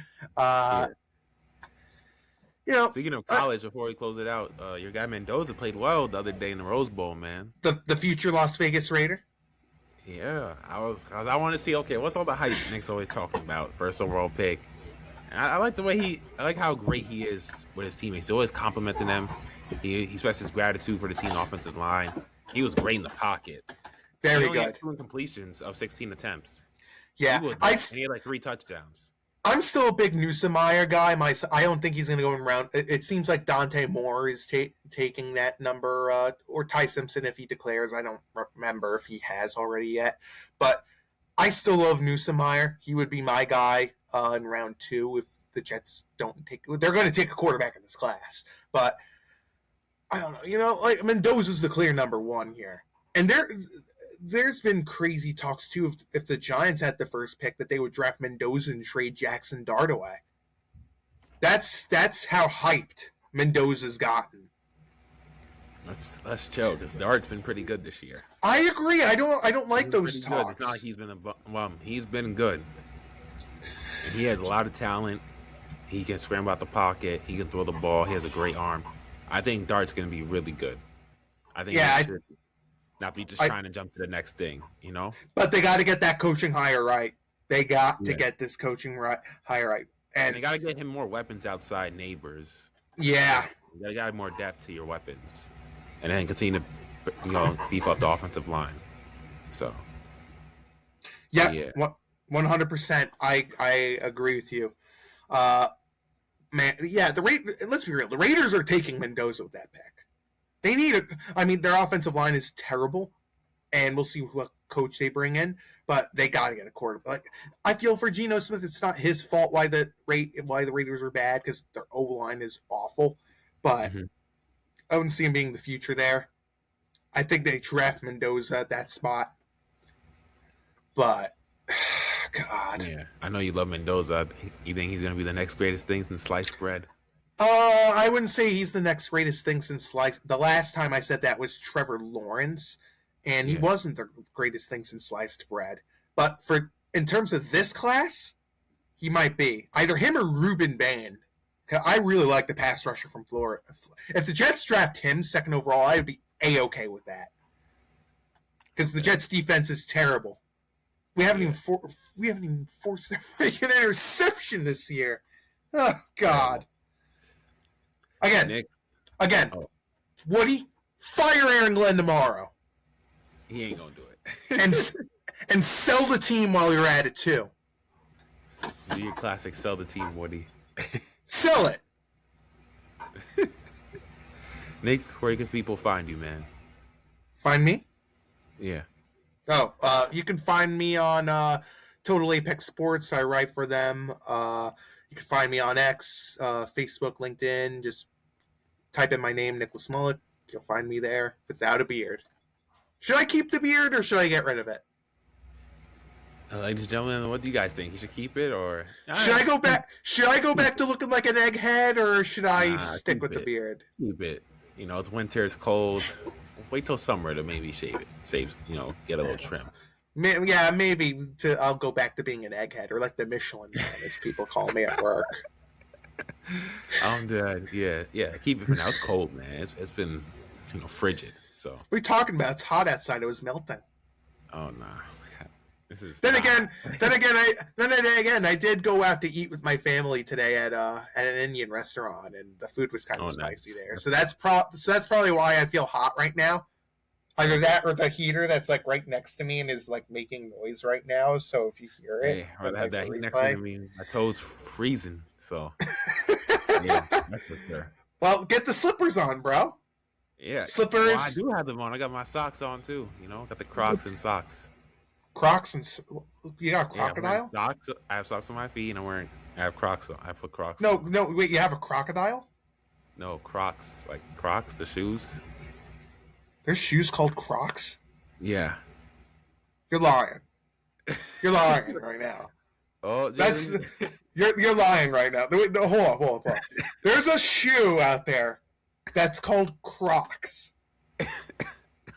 [SPEAKER 1] Speaking of college, before we close it out, your guy Mendoza played well the other day in the Rose Bowl, man.
[SPEAKER 3] The future Las Vegas Raider.
[SPEAKER 1] Yeah, I want to see. Okay, what's all the hype Nick's always talking about? First overall pick. I like the way I like how great he is with his teammates. He's always complimenting them. He expresses gratitude for the team offensive line. He was great in the pocket.
[SPEAKER 3] Very
[SPEAKER 1] he only
[SPEAKER 3] good.
[SPEAKER 1] Had 2 incompletions of 16 attempts.
[SPEAKER 3] Yeah,
[SPEAKER 1] and he had like 3 touchdowns.
[SPEAKER 3] I'm still a big Newsemeyer guy. I don't think he's going to go around. It seems like Dante Moore is taking that number, or Ty Simpson if he declares. I don't remember if he has already yet. But I still love Newsemeyer. He would be my guy in round 2 if the Jets don't take. They're going to take a quarterback in this class, but I don't know. Like Mendoza's the clear number 1 here, and there's been crazy talks too. If the Giants had the first pick, that they would draft Mendoza and trade Jackson Dart away. That's how hyped Mendoza's gotten.
[SPEAKER 1] Let's chill, because Dart's been pretty good this year.
[SPEAKER 3] I agree. I don't like those talks.
[SPEAKER 1] Good. It's not like he's been a bum. He's been good. And he has a lot of talent. He can scramble out the pocket. He can throw the ball. He has a great arm. I think Dart's going to be really good. I think not be just trying to jump to the next thing, you know.
[SPEAKER 3] But they got to get that coaching hire right. They got to
[SPEAKER 1] Yeah.
[SPEAKER 3] get this coaching hire right,
[SPEAKER 1] And they got to get him more weapons outside Neighbors.
[SPEAKER 3] yeah,
[SPEAKER 1] You got more depth to your weapons, and then continue to, you know, beef up the offensive line. So,
[SPEAKER 3] yeah, 100%. I agree with you. Man, yeah, let's be real. The Raiders are taking Mendoza with that pick. They need I mean, their offensive line is terrible, and we'll see what coach they bring in. But they got to get a quarterback. Like, I feel for Geno Smith, it's not his fault why the Raiders are bad, because their O line is awful. But I wouldn't see him being the future there. I think they draft Mendoza at that spot. But God,
[SPEAKER 1] yeah, I know you love Mendoza. You think he's gonna be the next greatest thing since sliced bread?
[SPEAKER 3] I wouldn't say he's the next greatest thing since sliced. The last time I said that was Trevor Lawrence, and he wasn't the greatest thing since sliced bread. But in terms of this class, he might be either him or Ruben Bain. I really like the pass rusher from Florida. If the Jets draft him second overall, I'd be A-okay with that, because the Jets defense is terrible. We haven't even forced their freaking interception this year. Oh God! Again, Woody, fire Aaron Glenn tomorrow.
[SPEAKER 1] He ain't gonna do it.
[SPEAKER 3] and sell the team while you're at it too.
[SPEAKER 1] Do your classic sell the team, Woody.
[SPEAKER 3] Sell it.
[SPEAKER 1] Nick, where can people find you, man?
[SPEAKER 3] Find me?
[SPEAKER 1] Yeah.
[SPEAKER 3] Oh, you can find me on Total Apex Sports. I write for them. You can find me on X, Facebook, LinkedIn. Just type in my name, Nicholas Mullet. You'll find me there without a beard. Should I keep the beard or should I get rid of it?
[SPEAKER 1] Ladies and gentlemen, what do you guys think? You should keep it or
[SPEAKER 3] should I go back? Should I go back to looking like an egghead, or should I stick with the beard?
[SPEAKER 1] Keep it. You know, it's winter, it's cold. Wait till summer to maybe shave it. You know, get a little trim.
[SPEAKER 3] Yeah, maybe I'll go back to being an egghead, or like the Michelin Man, as people call me at work.
[SPEAKER 1] I'm dead. Yeah. Keep it for now. It's cold, man. It's been, you know, frigid. So
[SPEAKER 3] what are you talking about? It's hot outside. It was melting.
[SPEAKER 1] Oh nah.
[SPEAKER 3] Then again, I did go out to eat with my family today at an Indian restaurant, and the food was kind of spicy there. So that's probably why I feel hot right now. Either that or the heater that's like right next to me and is like making noise right now. So if you hear it,
[SPEAKER 1] or have that heat next to me. My toes freezing. So yeah, that's for sure.
[SPEAKER 3] Well, get the slippers on, bro.
[SPEAKER 1] Yeah,
[SPEAKER 3] slippers.
[SPEAKER 1] Well, I do have them on. I got my socks on too. You know, got the Crocs and socks.
[SPEAKER 3] Crocs and you got a crocodile?
[SPEAKER 1] Yeah, I have socks on my feet, and I have Crocs on. I have foot Crocs.
[SPEAKER 3] No, wait, you have a crocodile?
[SPEAKER 1] No, Crocs, like Crocs, the shoes.
[SPEAKER 3] There's shoes called Crocs?
[SPEAKER 1] Yeah.
[SPEAKER 3] You're lying. You're lying right now.
[SPEAKER 1] Oh,
[SPEAKER 3] you're lying right now. Hold on. There's a shoe out there that's called Crocs.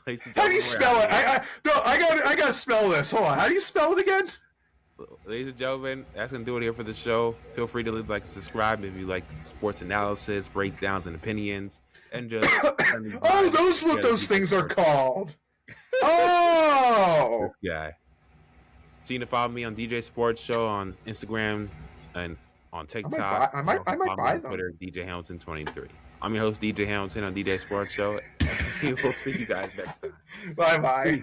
[SPEAKER 3] How do you spell it? I gotta spell this. Hold on. How do you spell it again?
[SPEAKER 1] Ladies and gentlemen, that's gonna do it here for the show. Feel free to like, subscribe if you like sports analysis, breakdowns, and opinions, and just.
[SPEAKER 3] Oh, those what those things are called. Oh,
[SPEAKER 1] this guy. So you can follow me on DJ Sports Show on Instagram and on TikTok.
[SPEAKER 3] I might buy them.
[SPEAKER 1] Twitter, DJ Hamilton 23. I'm your host, DJ Hamilton on DJ Sports Show. We'll see you guys next time.
[SPEAKER 3] Bye.